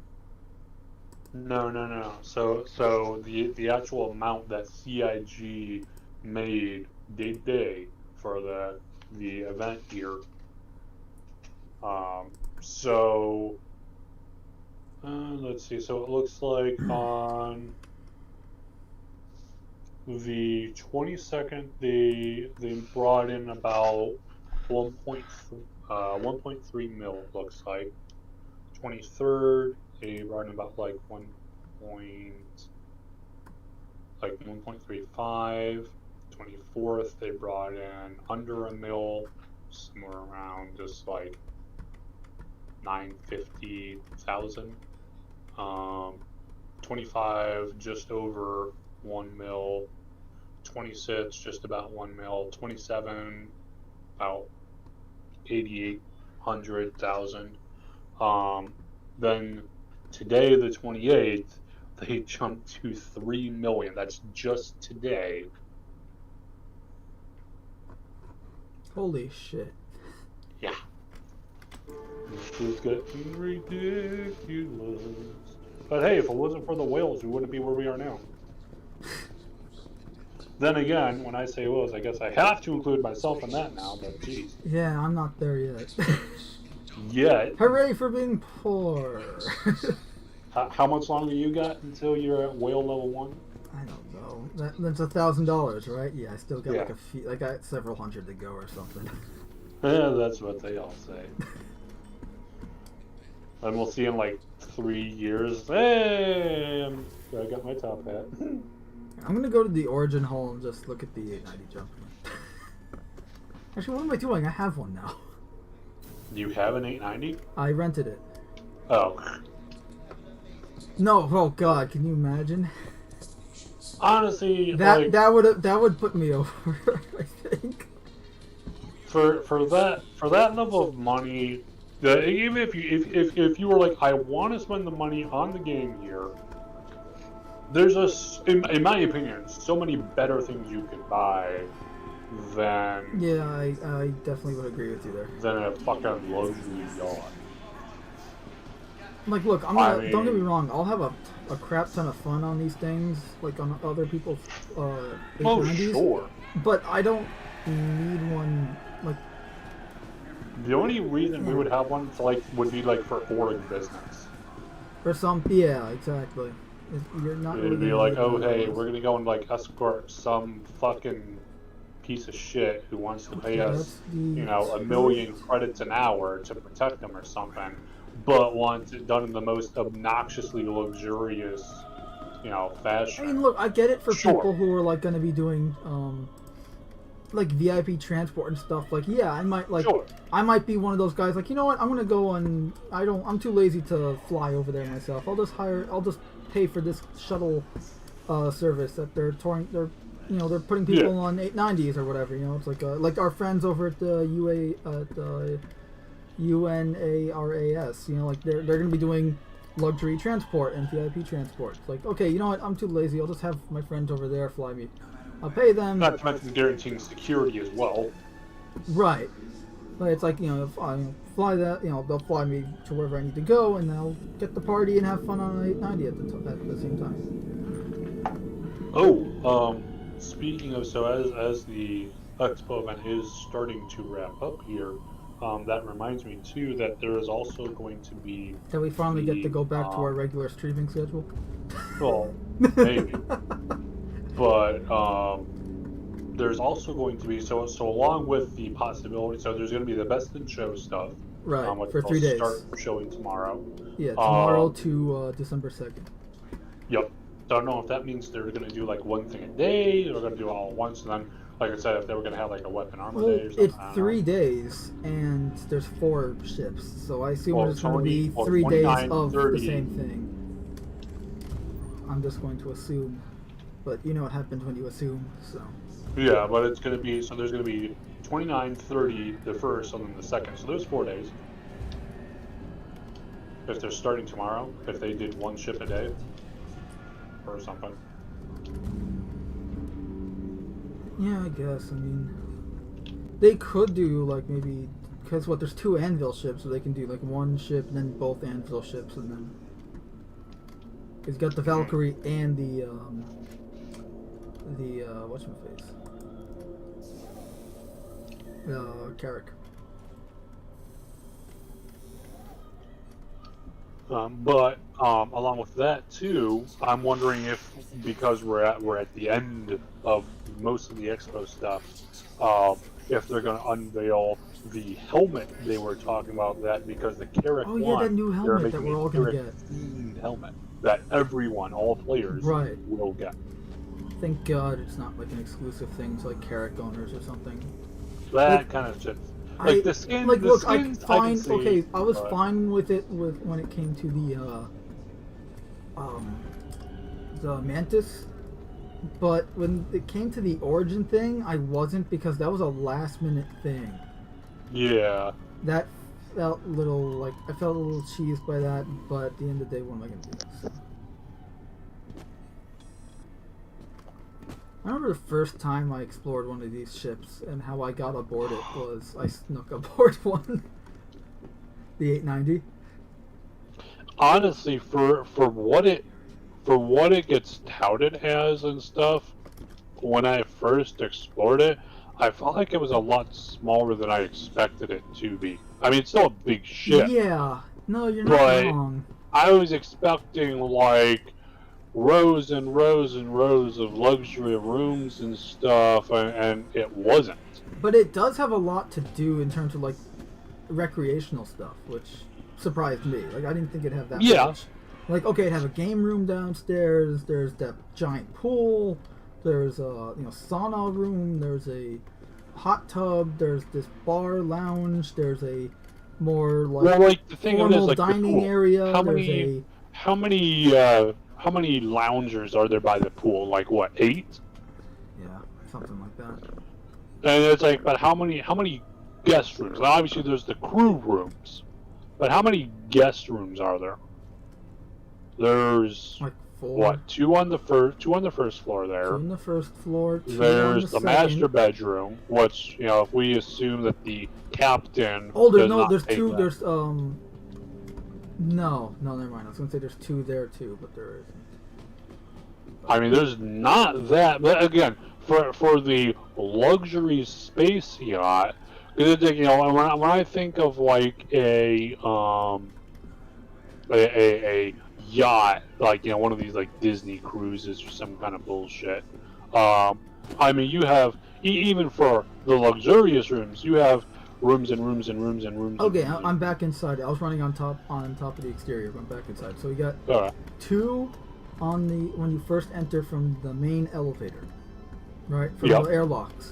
No. So the actual amount that CIG made day for the event here. Let's see. So it looks like on the 22nd, they brought in about 1.3 mil. It looks like 23rd, they brought in about like 1.35. 24th, they brought in under a mil, somewhere around just like 950,000. 25 just over 1 mil, 26 just about 1 mil, 27 about 88,000. Then today, the 28th, they jumped to 3 million. That's just today. Holy shit. Yeah. This is getting ridiculous. But hey, if it wasn't for the whales, we wouldn't be where we are now. Then again, when I say whales, I guess I have to include myself in that now, but geez. Yeah, I'm not there yet. Yet. Hooray for being poor. How much longer you got until you're at whale level 1? I don't know. That's $1,000, right? Yeah, I still got Yeah. like a few, I got several hundred to go or something. Yeah, that's what they all say. And we'll see in like 3 years. Hey, I got my top hat. I'm gonna go to the Origin Hall and just look at the 890 jump. Actually, what am I doing? I have one now. You have an 890? I rented it. Oh. No, oh god, can you imagine? Honestly, That like, that would put me over, I think. For that level of money, even if you were like, I want to spend the money on the game here, there's in my opinion, so many better things you could buy than Yeah, I definitely would agree with you there. than a fucking luxury yacht. Like, look, I'm gonna, don't get me wrong, I'll have a crap ton of fun on these things, like on other people's 890s. Sure. But I don't need one, like... The only reason we would have one would be like for org business. Or some, yeah, exactly. You're not It'd be like, oh hey, we're gonna go and like escort some fucking piece of shit who wants to pay us, you know, 1 million credits an hour to protect them or something, but wants it done in the most obnoxiously luxurious, you know, fashion. I mean, look, I get it for Sure. people who are like going to be doing like VIP transport and stuff. Like, yeah, I might Sure. I might be one of those guys. Like, you know what? I'm going to go and I'm too lazy to fly over there myself. I'll just pay for this shuttle service that they're touring. They're putting people on 890s or whatever. You know, it's like our friends over at the UNARAS. You know, like they're going to be doing luxury transport and VIP transport. It's like, okay, you know what? I'm too lazy. I'll just have my friends over there fly me. I'll pay them. Not to mention guaranteeing security as well. Right. But it's like, you know, if I fly that, you know, they'll fly me to wherever I need to go, and I'll get the party and have fun on an 890 at the same time. Oh, speaking of, so as the Expo event is starting to wrap up here, that reminds me too that there is also going to be That we finally get to go back to our regular streaming schedule. well, maybe, but there's also going to be so along with the possibility. So there's going to be the best in show stuff. Right, Which for will 3 days. start showing tomorrow. Yeah, tomorrow to December 2nd. Yep. So I don't know if that means they're going to do like one thing a day, or they're going to do it all at once, and then, like I said, if they were going to have like a weapon armor Well, day or something. it's I don't 3 know. days, and there's 4 ships, so I assume Well, it's going to be 20 3 days 29, of 30. the same thing. I'm just going to assume, but you know what happens when you assume, so. Yeah, but it's going to be, so there's going to be 29, 30 the first, and then the second. So there's 4 days. If they're starting tomorrow, if they did 1 ship a day, or something. Yeah, I guess. I mean, they could do like maybe because there's 2 anvil ships, so they can do like 1 ship and then both anvil ships, and then he's got the Valkyrie and the whatchamafface, Carrick. But along with that too, I'm wondering if, because we're at the end of most of the expo stuff, if they're going to unveil the helmet they were talking about. That because the Carrick Oh yeah, that new they're helmet that making we're a all gonna Carrick get. themed helmet that everyone, all players, Right. will get. Thank God it's not like an exclusive thing to like Carrick owners or something. That Like, kind of shit. Like the skin, like the look, skins, I can see, okay, I was but- fine with it when it came to the Mantis, but when it came to the Origin thing, I wasn't, because that was a last minute thing. Yeah. That felt little like I felt a little cheesed by that, but at the end of the day, what am I gonna do? So. I remember the first time I explored one of these ships and how I got aboard it was I snuck aboard one. The 890. Honestly, for what it gets touted as and stuff, when I first explored it, I felt like it was a lot smaller than I expected it to be. I mean, it's still a big ship. Yeah. No, you're not But wrong. I was expecting like rows and rows and rows of luxury rooms and stuff, and it wasn't. But it does have a lot to do in terms of like recreational stuff, which surprised me. Like I didn't think it'd have that Yeah. much. Like okay, it'd have a game room downstairs. There's that giant pool. There's a sauna room. There's a hot tub. There's this bar lounge. There's a more Well, like the thing of it is, formal like the dining pool. area. How There's many? a How many loungers are there by the pool? Like what, 8? yeah, something like that. And it's like, but how many guest rooms? Now, obviously, there's the crew rooms, but how many guest rooms are there? There's Like 4. what? Two on the first floor there. 2 on the first floor. 2 on There's the the master second. bedroom, which if we assume that the captain. Oh, does not there's take 2. that. There's no, never mind. I was gonna say there's 2 there too, but there isn't. I mean, there's not that, but again, for the luxury space yacht, because when I think of like a yacht, like one of these like Disney cruises or some kind of bullshit. I mean, you have even for the luxurious rooms, you have rooms and rooms and rooms and rooms. Okay, and rooms. I'm back inside. I was running on top of the exterior. I'm back inside. So we got All right. 2 on the when you first enter from the main elevator, right? From Yep. the airlocks.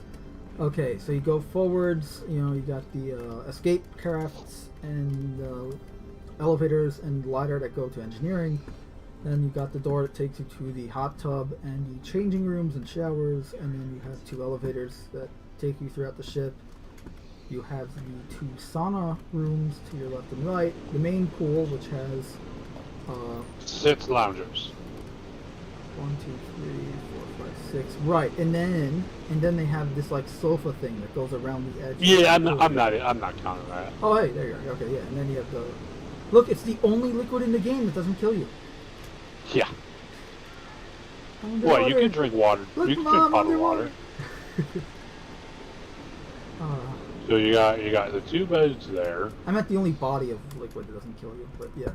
Okay, so you go forwards. You got the escape crafts and elevators and ladder that go to engineering. Then you got the door that takes you to the hot tub and the changing rooms and showers. And then you have 2 elevators that take you throughout the ship. You have the 2 sauna rooms to your left and right. The main pool, which has 6 loungers. 1, 2, 3, 4, 5, 6. Right, and then they have this like sofa thing that goes around the edge. Yeah, of the I'm pool. not counting that. Oh, hey, there you are. Okay, yeah, and then you have the. Look, it's the only liquid in the game that doesn't kill you. Yeah. Underwater. What, you can drink water. Look, You can Mom, drink bottled underwater. water. So you got the 2 beds there. I'm at the only body of liquid that doesn't kill you, but yeah.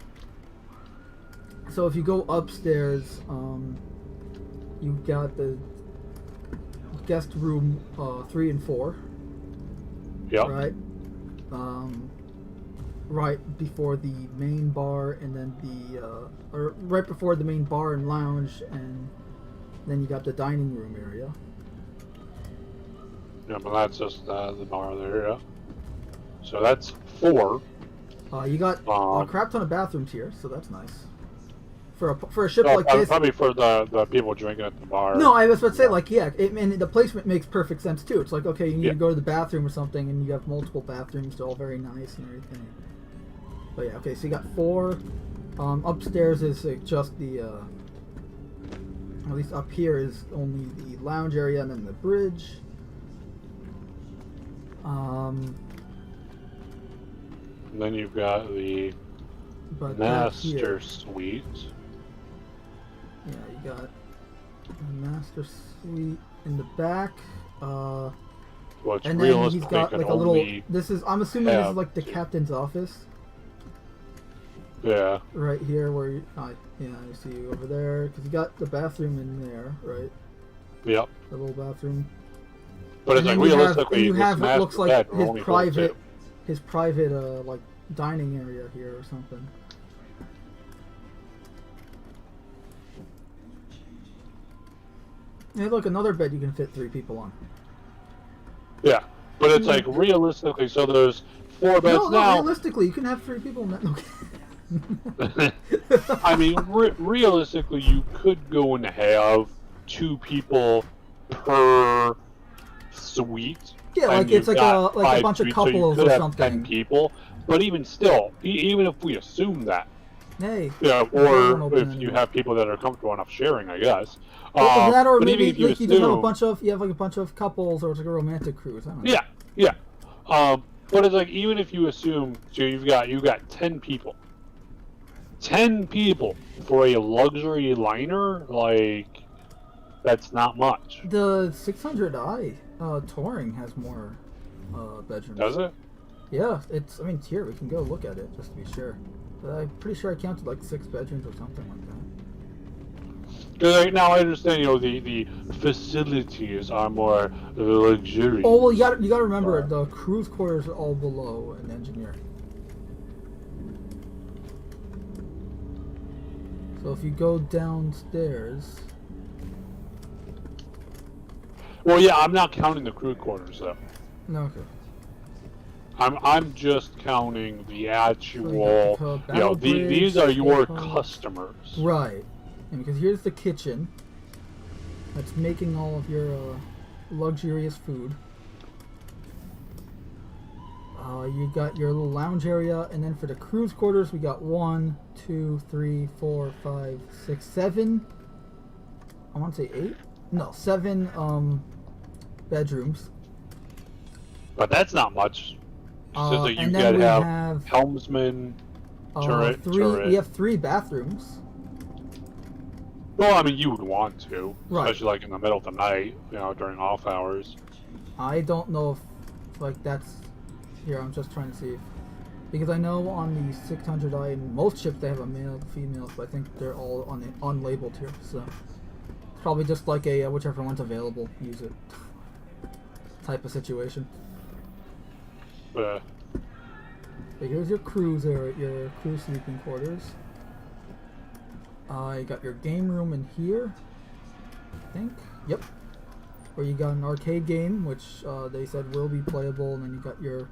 So if you go upstairs, you've got the guest room 3 and 4. Yep. Right. Right before the main bar, and then or right before the main bar and lounge, and then you got the dining room area. Yeah, but that's just the bar there. Yeah. So that's 4. You got a crap ton of bathrooms here, so that's nice. For a ship No, like this. probably for the people drinking at the bar. No, I was about to say, like, yeah, and the placement makes perfect sense too. It's like, okay, you need Yeah. to go to the bathroom or something, and you have multiple bathrooms. They're all very nice and everything. But yeah, okay, so you got 4. Upstairs is just the, at least up here is only the lounge area and then the bridge. And then you've got the But back master here, suite. yeah, you got the master suite in the back. Which And then he's realistically got could like a little. only This is. I'm assuming this is have like the 2. captain's office. Yeah. Right here, where you, I see you over there, because you got the bathroom in there, right? Yep. The little bathroom. But it's And like then realistically, you this have it master looks like bed will only hold 2. his private like dining area here or something. Hey, look, another bed you can fit 3 people on. Yeah. But it's like realistically, so there's 4 beds No, now. realistically, you can have 3 people in that. Okay. I mean, realistically, you could go and have 2 people per suite. Yeah, and like it's you've like got a 5 bunch of suites, so you couples could or have something. 10 people. But even still, even if we assume that, Hey. yeah, the door won't or open if you anymore. have people that are comfortable enough sharing, I guess. Well, that, or but maybe even if you like you just have a assume- bunch of like a bunch of couples, or it's like a romantic cruise. I don't know. Yeah, yeah. But it's like even if you assume, so you've got 10 people. 10 people for a luxury liner, like that's not much. The 600i touring has more bedrooms. Does it? Yeah, it's. I mean, it's here. We can go look at it just to be sure. But I'm pretty sure I counted like 6 bedrooms or something like that. Because right now I understand, the facilities are more luxurious. Oh well, you got to remember the cruise quarters are all below an engineer. So if you go downstairs, Well, yeah, I'm not counting the crew quarters though. no, okay. I'm just counting the actual. So you got the battle these bridge, are your battle- customers. Right, and because here's the kitchen that's making all of your luxurious food. You got your little lounge area, and then for the cruise quarters, we got 1, 2, 3, 4, 5, 6, 7. I want to say 8. No, 7 bedrooms. But that's not much. So you And then gotta we have have helmsman, turret. 3. We have 3 bathrooms. Well, I mean, you would want to, Right. especially like in the middle of the night, during off hours. I don't know if like that's here. I'm just trying to see if, because I know on the 600i in most ships they have a male and female, but I think they're all unlabeled here. So it's probably just like a whichever one's available, use it type of situation. But But here's your cruise area, your crew sleeping quarters. You got your game room in here, I think. Yep. Where you got an arcade game, which they said will be playable, and then you got your.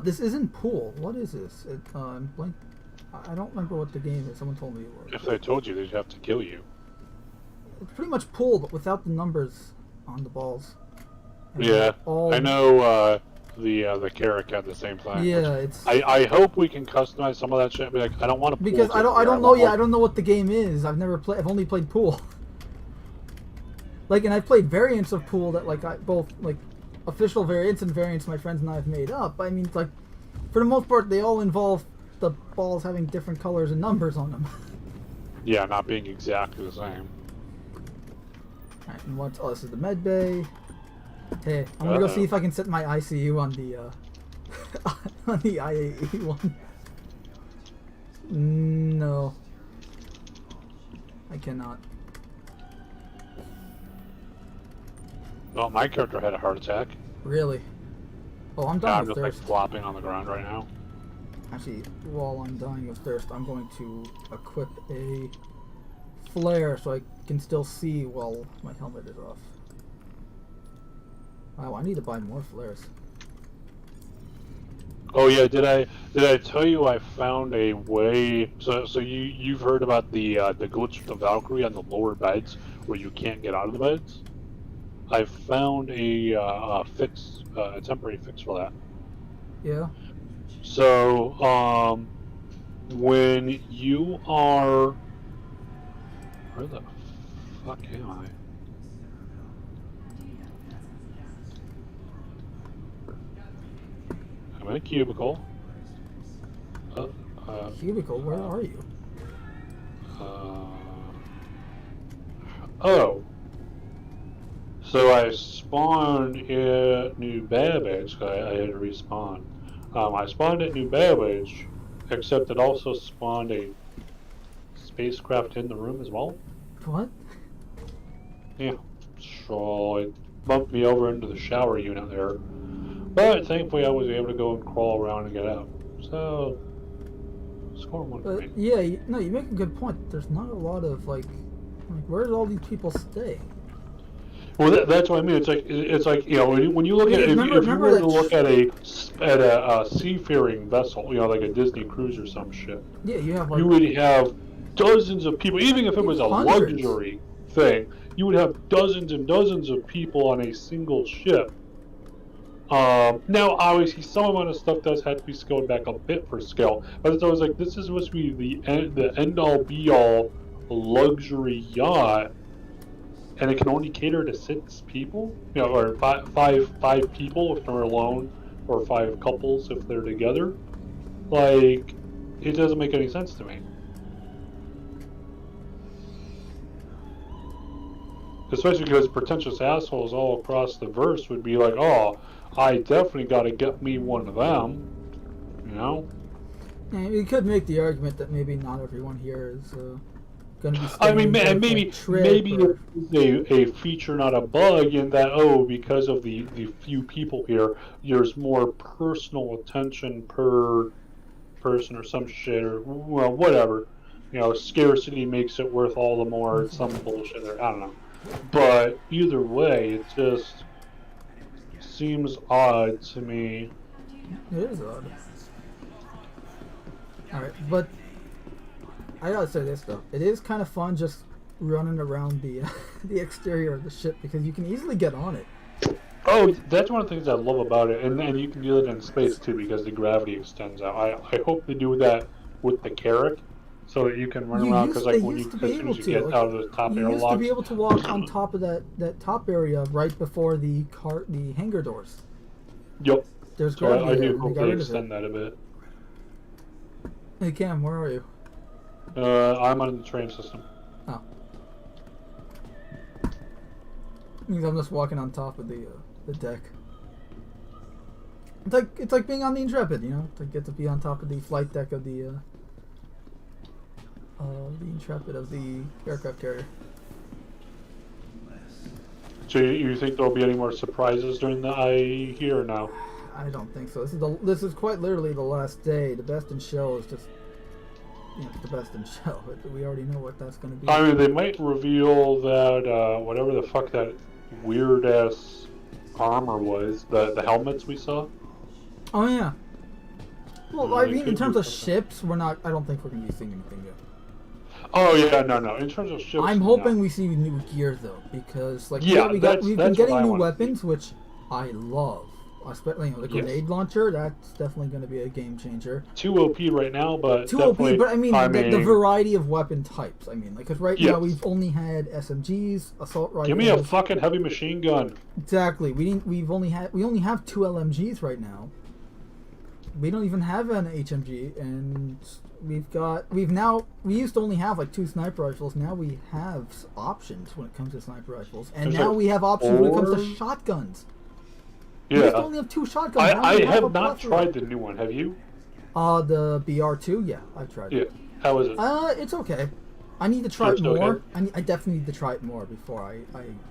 This isn't pool. What is this? I'm blank. I don't remember what the game is. Someone told me it was. if they told you, they'd have to kill you. It's pretty much pool, but without the numbers on the balls. And Yeah, all- I know. The Carrick had the same thing. Yeah, which it's I hope we can customize some of that shit. Be like, I don't want to because I don't know. Yeah, I don't know what the game is. I've never played. I've only played pool. Like, and I've played variants of pool that both like official variants and variants my friends and I have made up. I mean, like for the most part, they all involve the balls having different colors and numbers on them. Yeah, not being exactly the same. Alright, and what's this is the med bay. Hey, I'm gonna go see if I can set my ICU on the on the IAE one. No, I cannot. Well, my character had a heart attack. Really? Oh, I'm Yeah, dying I'm of just like thirst. flopping on the ground right now. Actually, while I'm dying of thirst, I'm going to equip a flare so I can still see while my helmet is off. Wow, I need to buy more flares. Oh yeah, did I tell you I found a way? So you've heard about the glitch with the Valkyrie on the lower beds where you can't get out of the beds? I found a fix, a temporary fix for that. Yeah? So when you are, where the fuck am I? I'm in a cubicle. Cubicle, where are you? Oh. So I spawned at New Babbage. I had to respawn. I spawned at New Babbage, except it also spawned a spacecraft in the room as well. What? Yeah. So it bumped me over into the shower unit there. But thankfully I was able to go and crawl around and get out. So, score one for me. Yeah, no, you make a good point. There's not a lot of, like where do all these people stay? Well, that's what I mean. It's like you know when you look at if you were to look at a seafaring vessel, you know, like a Disney cruise or some shit. Yeah, you have like you would have dozens of people. Even if it was a hundreds. luxury thing, you would have dozens and dozens of people on a single ship. Now, obviously, some amount of stuff does have to be scaled back a bit for scale, but it's always like this is supposed to be the end all be all luxury yacht. And it can only cater to 6 people, you know, or five people if they're alone, or 5 couples if they're together. Like, it doesn't make any sense to me. Especially because pretentious assholes all across the verse would be like, "Oh, I definitely got to get me one of them," you know. And you could make the argument that maybe not everyone here is going to be. I mean, maybe or... it's a feature, not a bug, in that because of the few people here, there's more personal attention per person or some shit, or well, whatever. You know, scarcity makes it worth all the more. Some bullshit, or I don't know. But either way, it just seems odd to me. It is odd. Alright, but I gotta say this though. It is kind of fun just running around the the exterior of the ship because you can easily get on it. Oh, that's one of the things I love about it, and you can do it in space too because the gravity extends out. I hope they do that with the Carrack, so that you can run around, because like when as soon as you get out of the top airlock, you used to be able to walk on top of that top area right before the hangar doors. Yep. There's so I do hope they extend that a bit. Hey Cam, where are you? I'm on the train system. Oh. Means I'm just walking on top of the deck. It's like being on the Intrepid, you know, to get to be on top of the flight deck of the Intrepid of the aircraft carrier. So you think there'll be any more surprises during the IAE here or no? I don't think so. This is quite literally the last day. The best in show is just, you know, the best in show. But we already know what that's going to be. I mean, they might reveal that whatever the fuck that weird ass armor was, the helmets we saw. Oh yeah. Well, I mean, in terms of ships, I don't think we're going to be seeing anything yet. Oh yeah, no. In terms of ships, I'm hoping we see new gear though, because like we've been getting new weapons, which I love. Especially, you know, the grenade launcher. That's definitely going to be a game changer. 2 OP right now, but 2 OP. But I mean, the variety of weapon types. I mean, like, because right now we've only had SMGs, assault rifles. Give me a fucking heavy machine gun. Exactly. We only have 2 LMGs right now. We don't even have an HMG, and we used to only have like 2 sniper rifles. Now we have options when it comes to sniper rifles, and now we have options when it comes to shotguns. Yeah. We used to only have 2 shotguns. I have not tried the new one. Have you? The BR2. Yeah, I've tried it. Yeah. How is it? It's okay. I need to try You're it still more. okay? I definitely need to try it more before I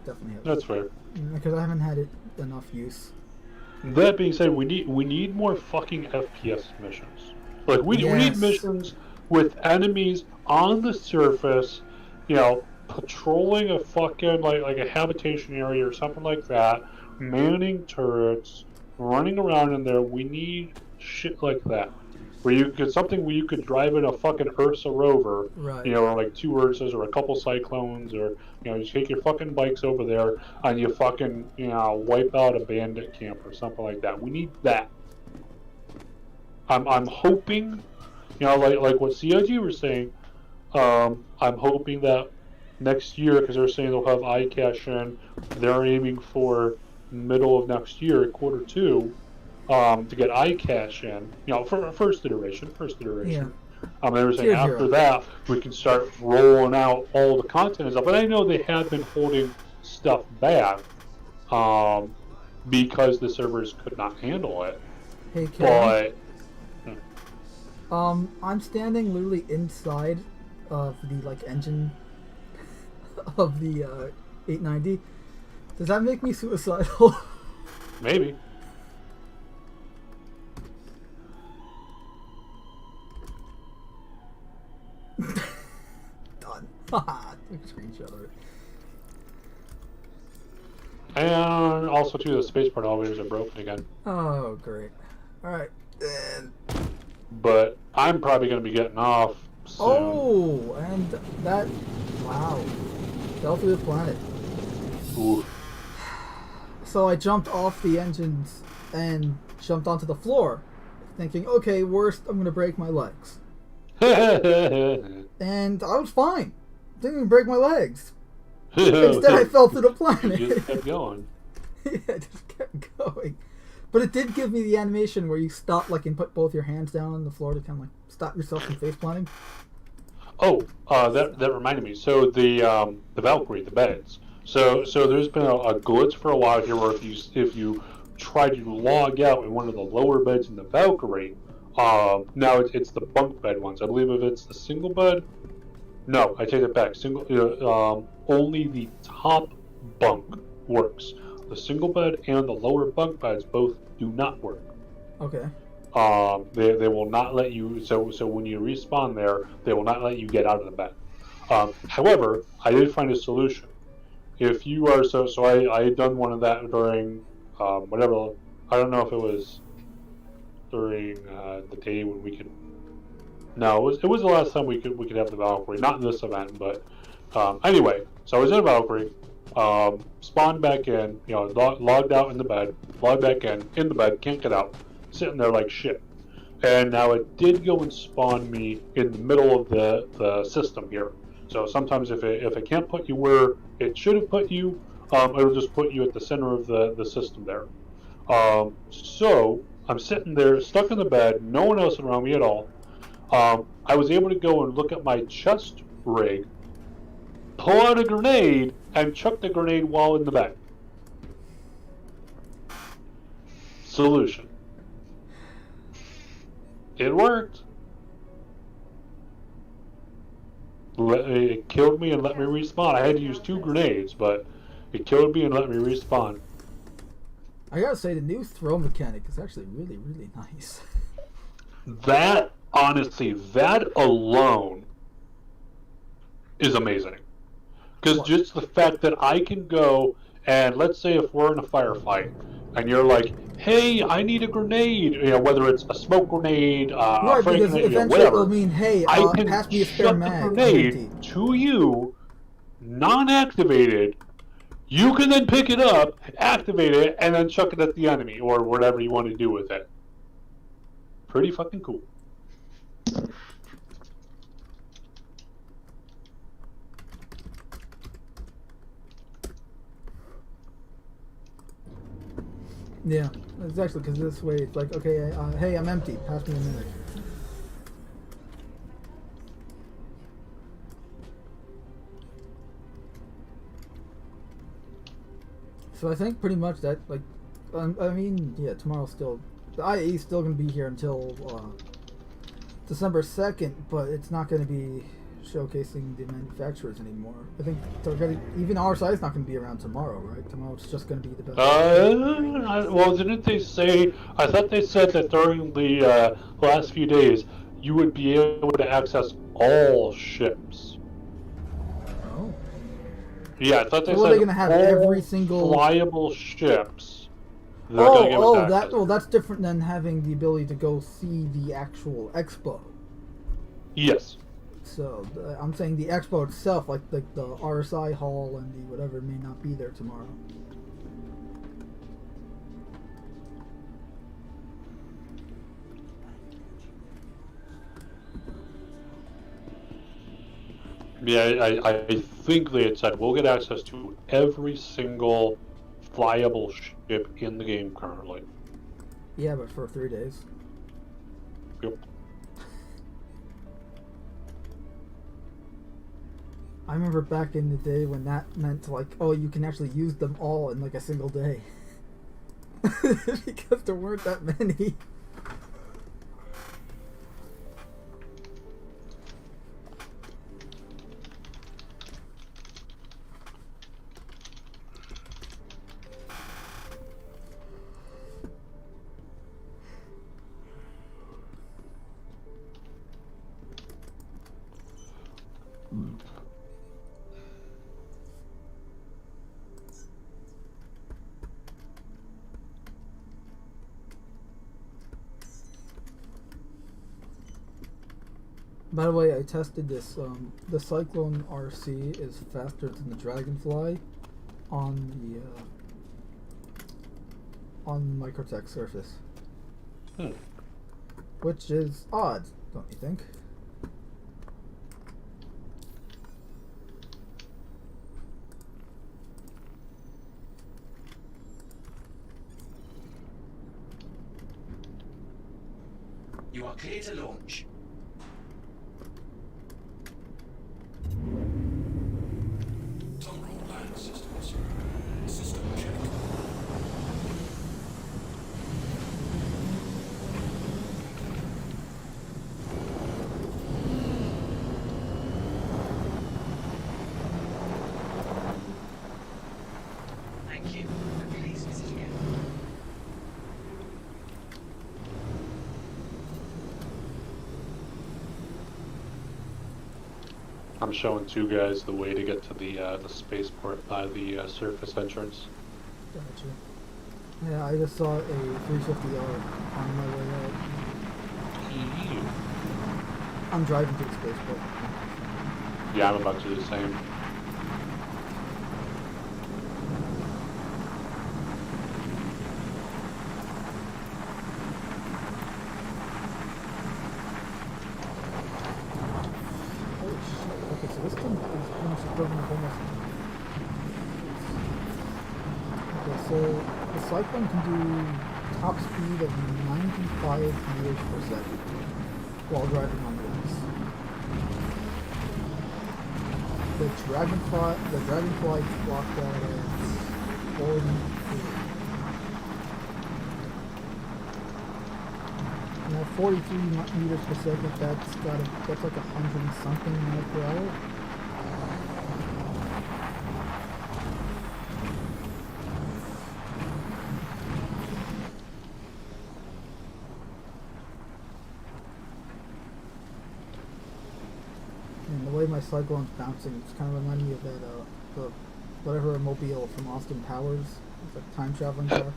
definitely have. That's fair. Because I haven't had it enough use. That being said, we need more fucking FPS missions. Like we need Yes. missions with enemies on the surface, patrolling a fucking like a habitation area or something like that, manning turrets, running around in there. We need shit like that. Where you could drive in a fucking Ursa rover, Right. or like two Ursas or a couple Cyclones, or you take your fucking bikes over there and you fucking wipe out a bandit camp or something like that. We need that. I'm hoping, like what CIG were saying. I'm hoping that next year, because they're saying they'll have iCache in, they're aiming for middle of next year, quarter two, to get iCache in, for first iteration. Yeah. They were saying Tier after 0. that we can start rolling out all the content and stuff. But I know they have been holding stuff back, because the servers could not handle it. Hey, Karen. But I'm standing literally inside of the engine of the 890. Does that make me suicidal? maybe. Done. Haha. Take a screenshot of it. And also too, the spaceport elevators are broken again. Oh, great. All right. And But I'm probably going to be getting off soon. oh, and that. Wow. Fell through the planet. Ooh. So I jumped off the engines and jumped onto the floor, thinking, okay, worst, I'm gonna break my legs. And I was fine. Didn't even break my legs. Instead, I fell through the planet. You just kept going. Yeah, I just kept going. But it did give me the animation where you stop, and put both your hands down on the floor to kind of stop yourself from face planting. Oh, that reminded me. So the Valkyrie, the beds. So there's been a glitch for a while here where if you try to log out in one of the lower beds in the Valkyrie, now it's the bunk bed ones. I believe if it's the single bed, no, I take it back. Only the top bunk works. The single bed and the lower bunk beds both do not work. Okay. They will not let you. So when you respawn there, they will not let you get out of the bed. However, I did find a solution. If you are I had done one of that during whatever. I don't know if it was during the day when we could. No, it was the last time we could have the Valkyrie. Not in this event, but anyway. So I was in a Valkyrie. Spawned back in. Logged out in the bed. Logged back in the bed. Can't get out. Sitting there like shit. And now it did go and spawn me in the middle of the system here. So sometimes if it can't put you where it should have put you, it'll just put you at the center of the system there. So I'm sitting there stuck in the bed, no one else around me at all. I was able to go and look at my chest rig, pull out a grenade, and chuck the grenade while in the bed. Solution. It worked. It killed me and let me respawn. I had to use 2 grenades, but it killed me and let me respawn. I gotta say, the new throw mechanic is actually really, really nice. That, honestly, that alone is amazing. Because just the fact that I can go and, let's say if we're in a firefight, and you're like, hey, I need a grenade, whether it's a smoke grenade, Right, a frag because grenade, eventually whatever. it'll mean, hey, I can pass me a spare shut mag. the I'm grenade empty. to you, non-activated. You can then pick it up, activate it, and then chuck it at the enemy, or whatever you want to do with it. Pretty fucking cool. Yeah, exactly, because this way it's like, okay, hey, I'm empty, pass me a mag. So I think pretty much that, I mean, yeah, tomorrow's still, the IAE is still going to be here until December 2nd, but it's not going to be showcasing the manufacturers anymore. I think they're gonna, even RSI is not going to be around tomorrow, right? Tomorrow it's just going to be the best. Well, didn't they say? I thought they said that during the last few days you would be able to access all ships. Oh. Yeah, I thought they So are said they going to have all every single flyable ships. They're gonna give us access. that's different than having the ability to go see the actual expo. Yes. So I'm saying the expo itself, like the RSI hall and the whatever, may not be there tomorrow. Yeah, I think they had said we'll get access to every single flyable ship in the game currently. Yeah, but for 3 days. Yep. I remember back in the day when that meant like, oh, you can actually use them all in like a single day. Because there weren't that many. By the way, I tested this. The Cyclone RC is faster than the Dragonfly on the Microtech surface, which is odd, don't you think? You are clear to launch. Total land systems. System check. Thank you. Please visit again. I'm showing two guys the way to get to the spaceport by the surface entrance. Gotcha. Yeah, I just saw a 350R on my way out. I'm driving to the spaceport. Yeah, I'm about to do the same. Holy shit. Okay, so this thing is pretty much equivalent of almost... Okay, so the Cyclone can do top speed of 95 meters per second while driving on the ice. The Dragonfly clocked out at 40. And at 43 meters per second, that's like 100 and something miles per hour. And the way my Cyclone's bouncing, it's kind of reminding me of that, the whatever mobile from Austin Powers. It's like time traveling car.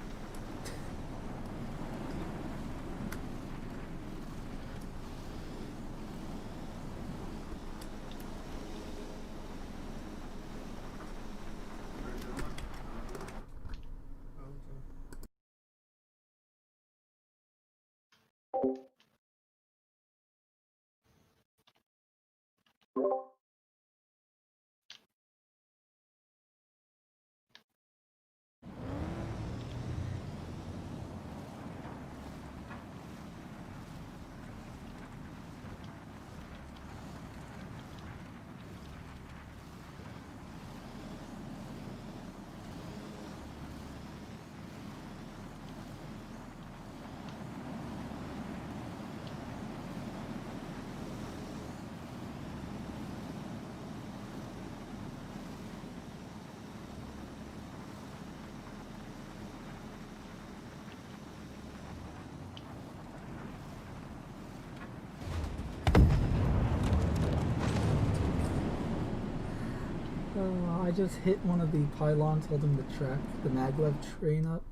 I just hit one of the pylons holding the track, the maglev train up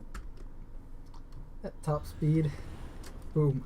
at top speed. Boom.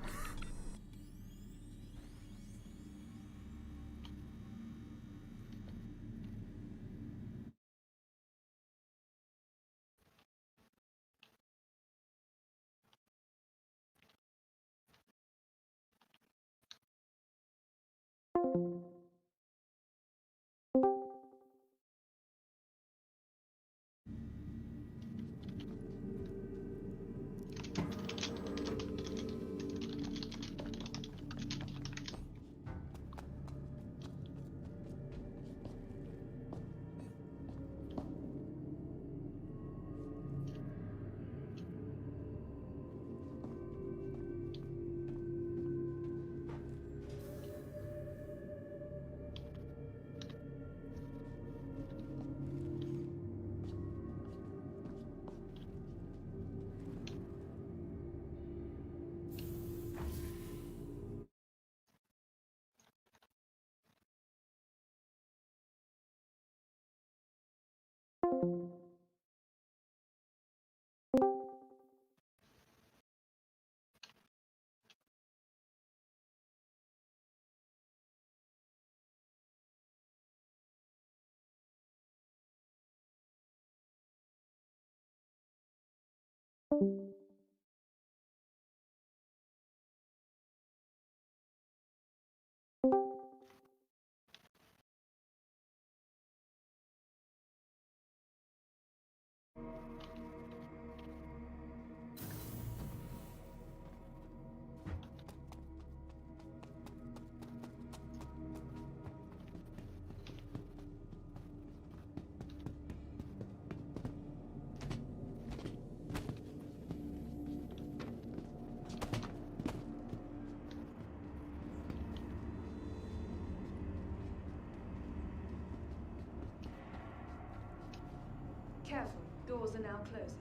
Careful, doors are now closing.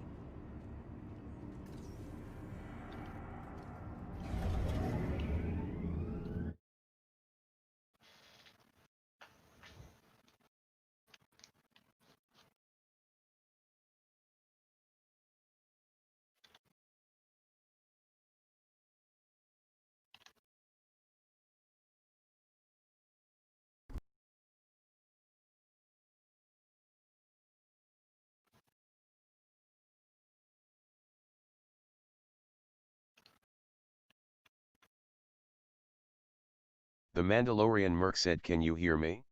The Mandalorian Merc said, "Can you hear me?"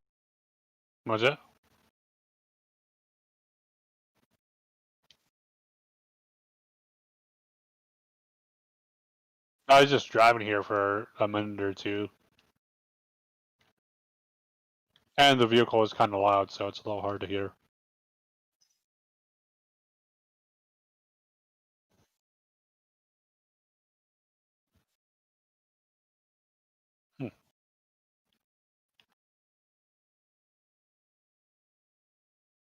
What's that? I was just driving here for a minute or two. And the vehicle is kind of loud, so it's a little hard to hear.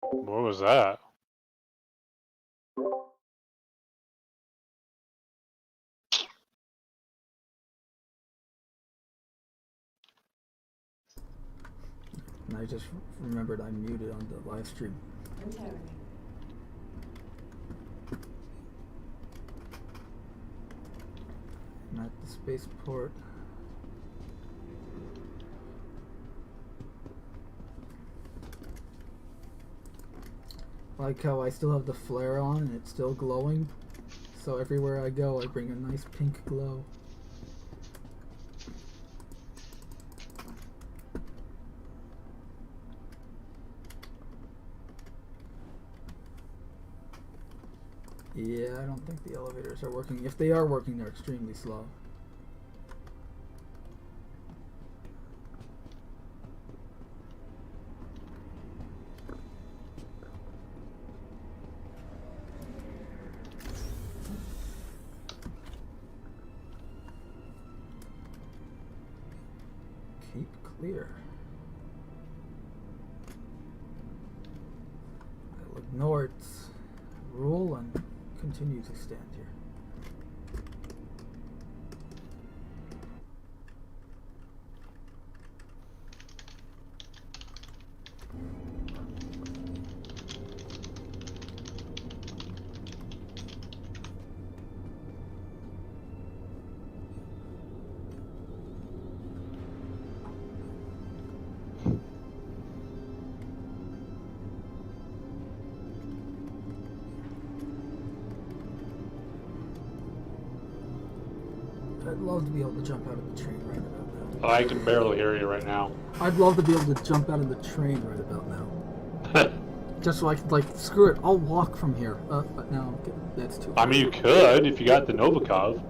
What was that? And I just remembered I muted on the live stream. Momentarily. I'm at the spaceport. I like how I still have the flare on and it's still glowing. So everywhere I go, I bring a nice pink glow. Yeah, I don't think the elevators are working. If they are working, they're extremely slow. Keep clear. I'll ignore its rule and continue to stand here. I'd love to be able to jump out of the train right about now. I can barely hear you right now. I'd love to be able to jump out of the train right about now. Just so I could, like, screw it, I'll walk from here. But no, that's too I mean, you could if you got the Novikov.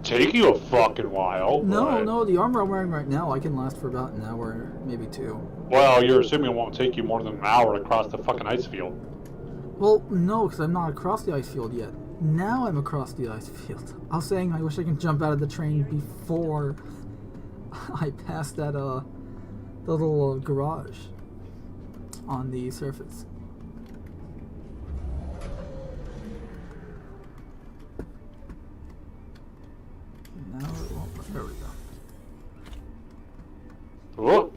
Take you a fucking while. No, but... no, the armor I'm wearing right now, I can last for about an hour, maybe 2. Well, you're assuming it won't take you more than an hour to cross the fucking ice field. Well, no, because I'm not across the ice field yet. Now I'm across the ice field. I was saying I wish I could jump out of the train before I pass that, the little garage on the surface. Now it won't. There we go. Whoa!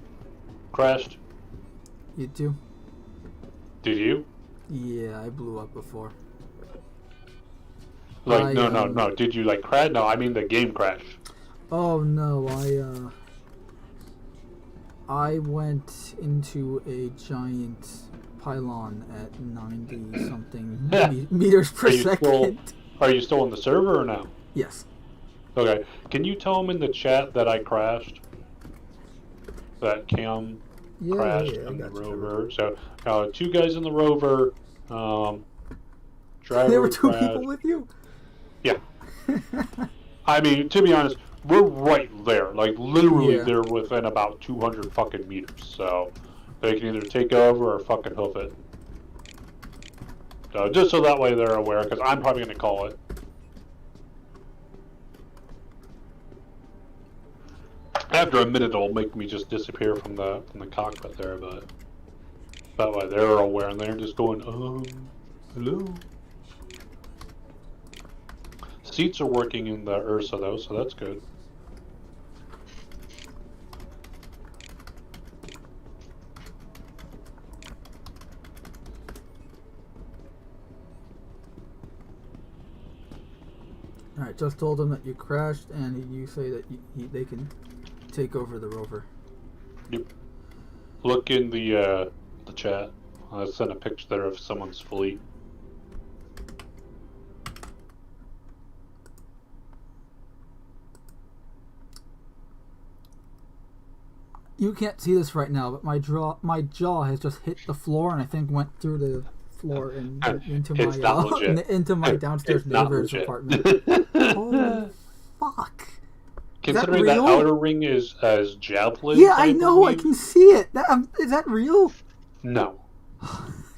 Crashed. You too? Did you? Yeah, I blew up before. Like, no. Did you, like, crash? No, I mean the game crashed. Oh no, I went into a giant pylon at 90 something meters per second. Are you still on the server or no? Yes. Okay. Can you tell them in the chat that I crashed? That Cam crashed in the rover. So, 2 guys in the rover. Driver There were 2 crashed. people with you? Yeah. I mean, to be honest, we're right there. Like, literally, they're within about 200 fucking meters. So, they can either take over or fucking hoof it. So, just so that way they're aware, because I'm probably going to call it. After a minute, it'll make me just disappear from the cockpit there, but that way they're aware and they're just going, hello. Seats are working in the Ursa though, so that's good. Alright, just told them that you crashed and you say that they can take over the rover. Yep. Look in the chat. I sent a picture there of someone's fleet. You can't see this right now, but my jaw has just hit the floor and I think went through the floor and into my downstairs neighbor's apartment. Holy fuck! Considering that outer ring is as javelin. Yeah, I know. I can see it. Is that real? No.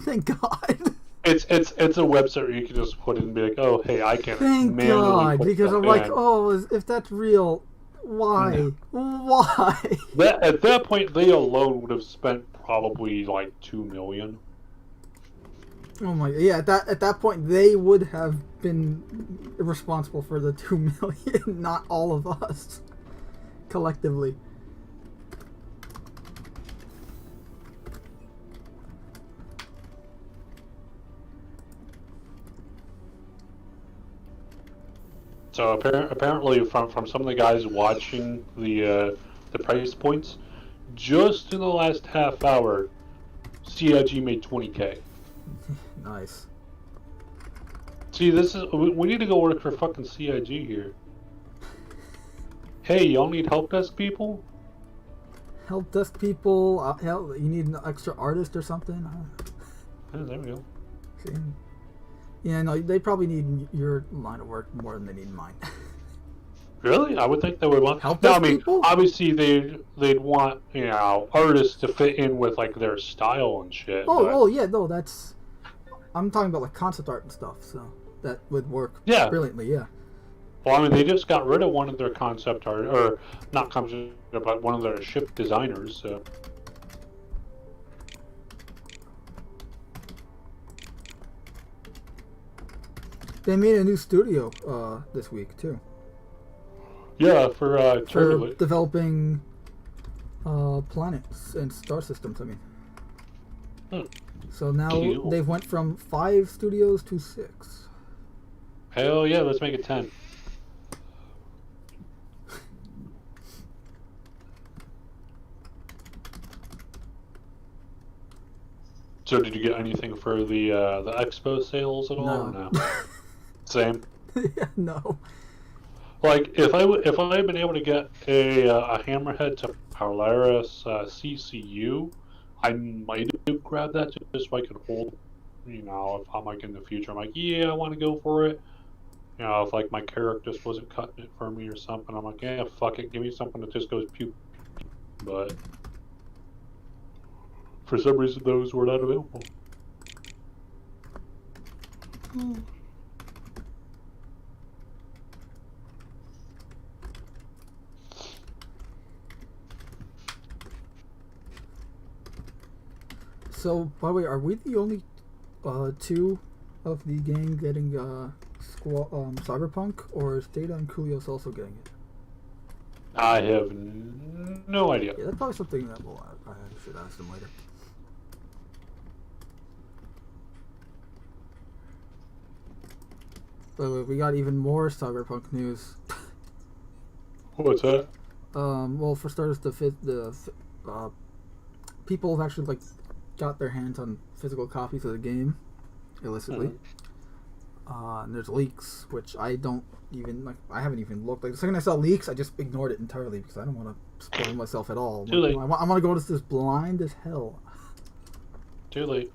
Thank God. It's a website where you can just put it and be like, oh hey, I can. Thank God, because I'm like, oh, if that's real, why? No. Why? At that point, they alone would have spent probably like $2 million. Oh my! Yeah, at that point, they would have been responsible for the $2 million, not all of us collectively. So apparently, from some of the guys watching the price points, just in the last half hour, CIG made 20K. Nice. See, we need to go work for fucking CIG here. Hey, y'all need help desk people? Help desk people? Hell, you need an extra artist or something? Yeah, there we go. See? Yeah, no, they probably need your line of work more than they need mine. Really? I would think they would want help desk desk people? Obviously they'd want, artists to fit in with like their style and shit. Oh yeah, no, that's I'm talking about like concept art and stuff, so that would work brilliantly, yeah. Well, I mean, they just got rid of one of their concept art, or not concept, but one of their ship designers, so. They made a new studio this week too. Yeah, for developing planets and star systems. I mean. So now they've went from 5 studios to 6. Hell yeah, let's make it 10. So did you get anything for the expo sales at all? No. Or no? Same. Yeah, no. Like if I had been able to get a hammerhead to Polaris CCU, I might have grabbed that just so I could hold. You know, if I'm like in the future, I'm like, yeah, I want to go for it. You know, if like my character just wasn't cutting it for me or something, I'm like, yeah, fuck it, give me something that just goes pew. But for some reason, those were not available. So, by the way, are we the only two of the gang getting Cyberpunk, or is Data and Kulios also getting it? I have no idea. Yeah, that's probably something that I should ask them later. But we got even more Cyberpunk news. What's that? Well, for starters, people have actually got their hands on physical copies of the game illicitly. And there's leaks, which I don't even I haven't even looked. Like the second I saw leaks, I just ignored it entirely because I don't want to spoil myself at all. Too late. I want to go to this blind as hell. Too late.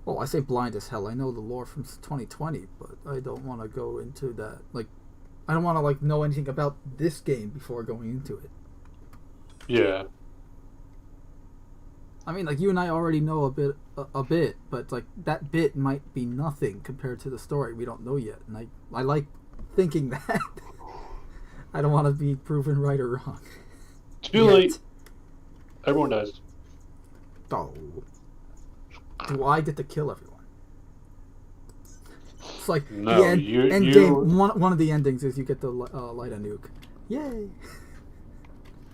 Well, I say blind as hell. I know the lore from 2020, but I don't want to go into that. I don't want to know anything about this game before going into it. Yeah. I mean, you and I already know a bit, but that bit might be nothing compared to the story. We don't know yet, and I like thinking that. I don't want to be proven right or wrong. Too late. Everyone dies. Oh. Do I get to kill everyone? It's like No, the end game. One of the endings is you get to light a nuke. Yay!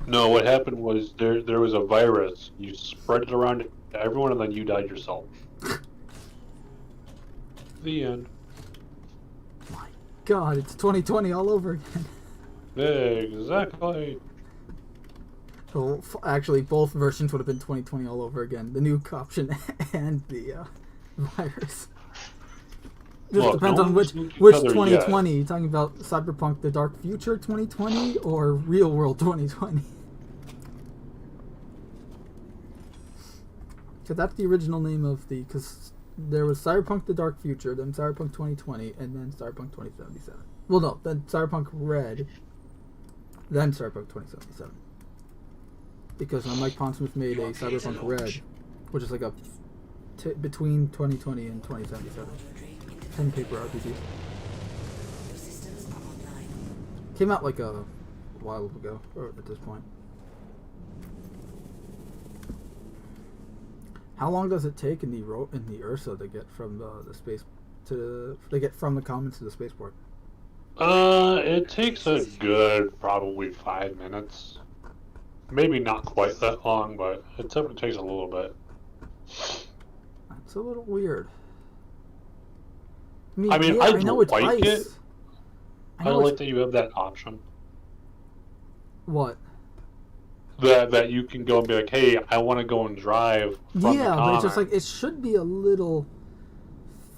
No, what happened was there was a virus. You spread it around to everyone, and then you died yourself. The end. My God, it's 2020 all over again. Exactly. Well, actually, both versions would have been 2020 all over again. The nuke option and the virus. Just depends on which 2020. You talking about Cyberpunk: The Dark Future 2020 or Real World 2020? Because that's the original name of because there was Cyberpunk: The Dark Future, then Cyberpunk 2020, and then Cyberpunk 2077. Well, no, then Cyberpunk Red, then Cyberpunk 2077. Because Mike Pondsmith made a Cyberpunk Red, which is between 2020 and 2077. Pen paper RPG. Came out a while ago, or at this point. How long does it take in the Ursa to get from the space to get from the Commons to the spaceport? It takes a good probably 5 minutes. Maybe not quite that long, but it definitely takes a little bit. That's a little weird. I mean, yeah, I know it's like ice. it. I like that you have that option. What? That you can go and be like, hey, I want to go and drive from the but it's just Commons. it should be a little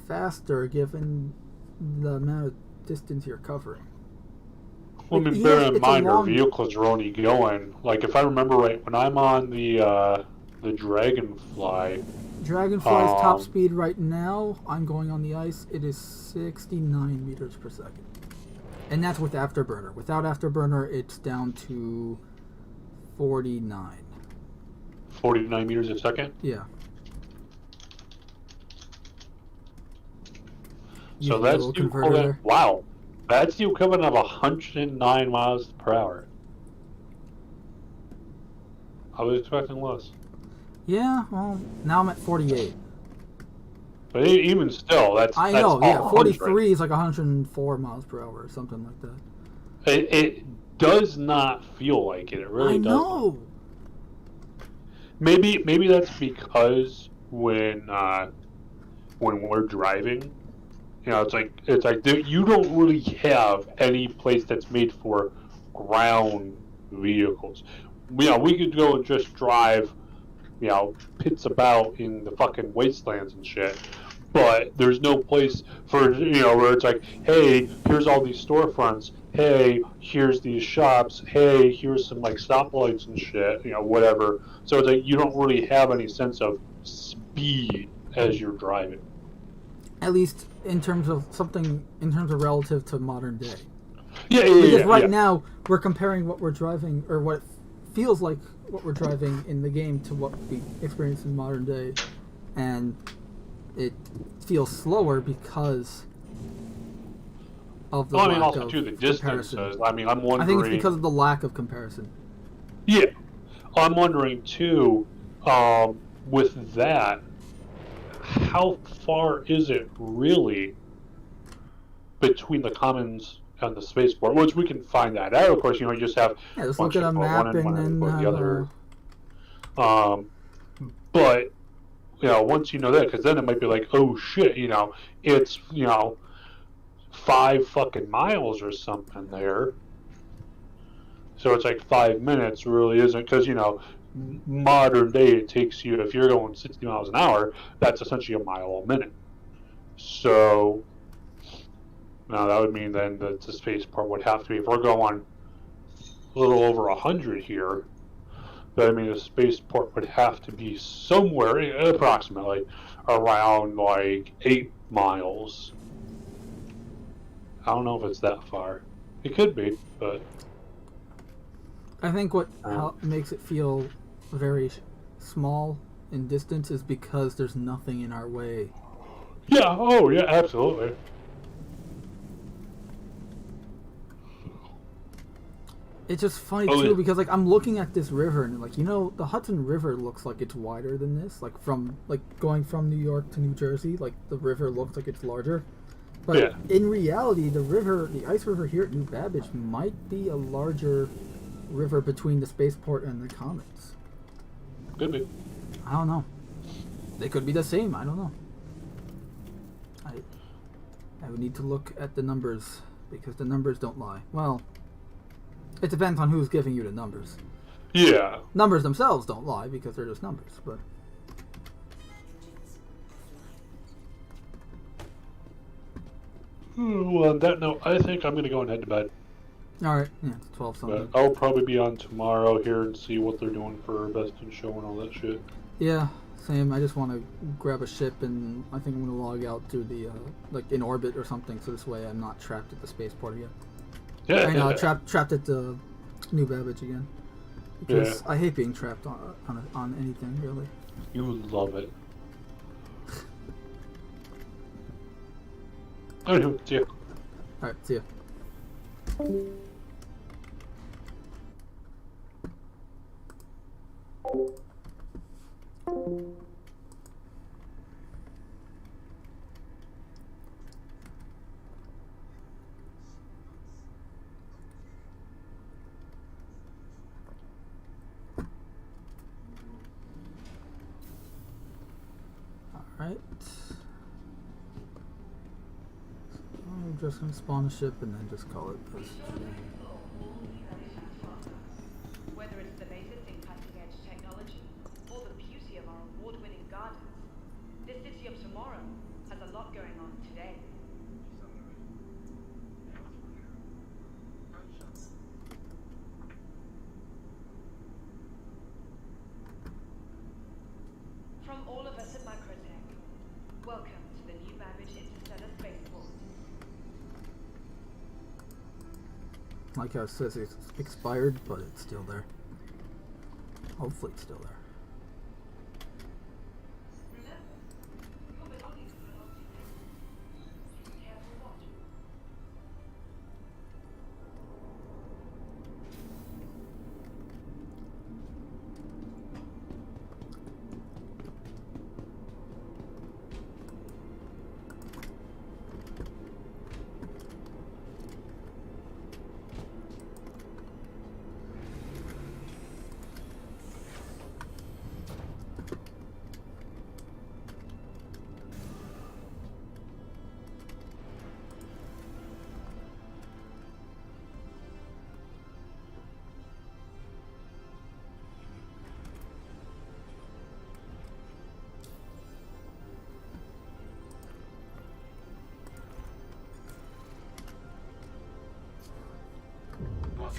faster given the amount of distance you're covering. Well, I mean, bear in mind, our vehicles are only going, if I remember right, when I'm on the Dragonfly... Dragonfly's top speed right now, I'm going on the ice, it is 69 meters per second. And that's with Afterburner. Without Afterburner, it's down to 49. 49 meters a second? Yeah. So that's the equivalent... Wow. That's the equivalent of 109 miles per hour. I was expecting less. Yeah, well, now I'm at 48. But even still, that's I know, yeah, 100. 43 is 104 miles per hour or something like that. It does not feel like it. It really doesn't. I know. Maybe that's because when we're driving, it's like you don't really have any place that's made for ground vehicles. We could go and just drive, pits about in the fucking wastelands and shit. but there's no place for, where it's like, hey, here's all these storefronts, hey, here's these shops, hey, here's some like stoplights and shit, whatever. So it's like you don't really have any sense of speed as you're driving. At least in terms of relative to modern day. Yeah, Because right yeah. now we're comparing what we're driving, or what feels like what we're driving in the game, to what we experience in modern day, and it feels slower because of the Well, I lack mean, also of too the comparison. distances. I mean, I'm wondering. I think it's because of the lack of comparison. Yeah, I'm wondering too. With that, how far is it really between the commons and the spaceport? Which we can find that out. Of course, you just have Yeah, just one look at a ship going map one end, one and end then going the have other. But once you know that, because then it might be like, oh shit, it's 5 fucking miles or something there. So it's like 5 minutes really isn't, because modern day it takes you, if you're going 60 miles an hour, that's essentially a mile a minute. So now that would mean then that the spaceport would have to be, if we're going a little over 100 here, that would mean the spaceport would have to be somewhere approximately around like 8 miles. I don't know if it's that far. It could be, but I think how makes it feel very small in distance is because there's nothing in our way. yeah, oh yeah, absolutely. It's just funny too because like I'm looking at this river and like the Hudson River looks like it's wider than this. Like going from New York to New Jersey, like the river looks like it's larger. But in reality, the ice river here at New Babbage might be a larger river between the spaceport and the Comets. Could be. I don't know. They could be the same. I don't know. I would need to look at the numbers because the numbers don't lie. Well, it depends on who's giving you the numbers. Yeah. Numbers themselves don't lie because they're just numbers, but. Well, on that note, I think I'm going to go and head to bed. Alright, yeah, it's 12 something. But I'll probably be on tomorrow here and see what they're doing for Best in Show and all that shit. Yeah, same. I just want to grab a ship and I think I'm going to log out through the, in orbit or something, so this way I'm not trapped at the spaceport again. Yeah. I know, trapped at the New Babbage again. Because I hate being trapped on anything, really. You would love it. Anywho, see ya. Alright, see ya. Alright. I'm just gonna spawn a ship and then just call it this. Whether it's the latest in cutting-edge technology or the beauty of our award-winning gardens, this city of tomorrow has a lot going on today. From all of us at Microtech, welcome to the New Babbage Interstellar Spaceport. Like how it says it's expired, but it's still there. Hopefully it's still there.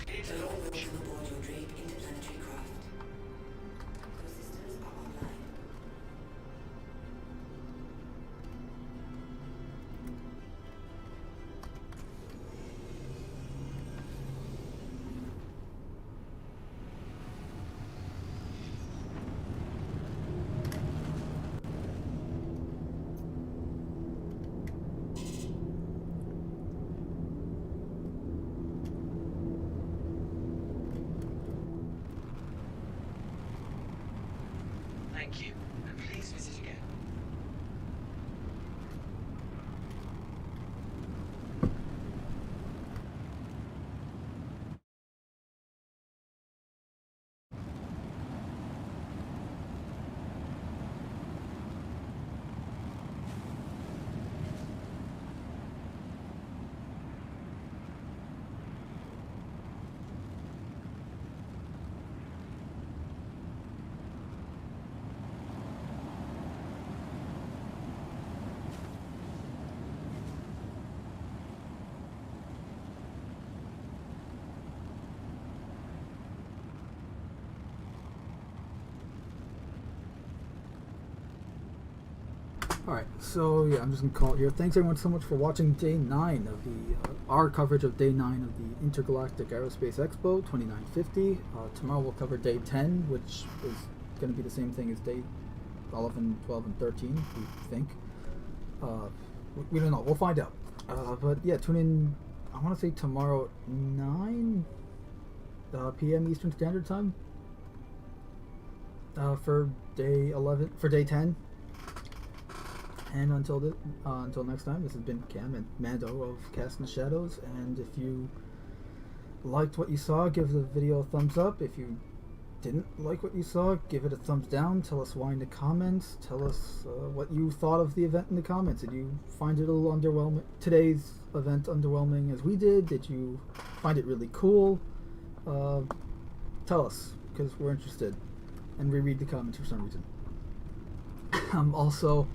Clear to launch. Aboard your Drake interplanetary craft. Your systems are online. Thank you, and please visit again. Alright, so yeah, I'm just gonna call it here. Thanks everyone so much for watching day 9 of the our coverage of day 9 of the Intergalactic Aerospace Expo 2950. Tomorrow we'll cover day 10, which is going to be the same thing as day 11, 12, and 13, we think. We don't know. We'll find out. But yeah, tune in. I want to say tomorrow at 9 p.m. Eastern Standard Time for day 11 for day 10. And until next time, this has been Cam and Mando of Cast in the Shadows. And if you liked what you saw, give the video a thumbs up. If you didn't like what you saw, give it a thumbs down. Tell us why in the comments. Tell us what you thought of the event in the comments. Did you find it a little underwhelming? Today's event underwhelming as we did? Did you find it really cool? Tell us, because we're interested. And reread the comments for some reason. Also,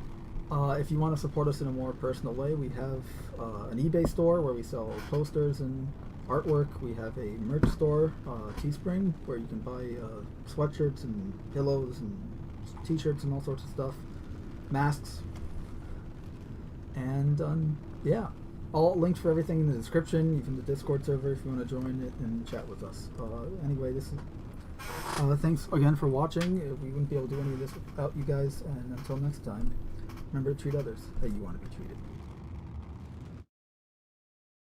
if you want to support us in a more personal way, we have an eBay store where we sell posters and artwork. We have a merch store, Teespring, where you can buy sweatshirts and pillows and t-shirts and all sorts of stuff, masks, and yeah, all links for everything in the description, even the Discord server if you want to join it and chat with us. Anyway, this is thanks again for watching. We wouldn't be able to do any of this without you guys, and until next time, remember to treat others how you want to be treated.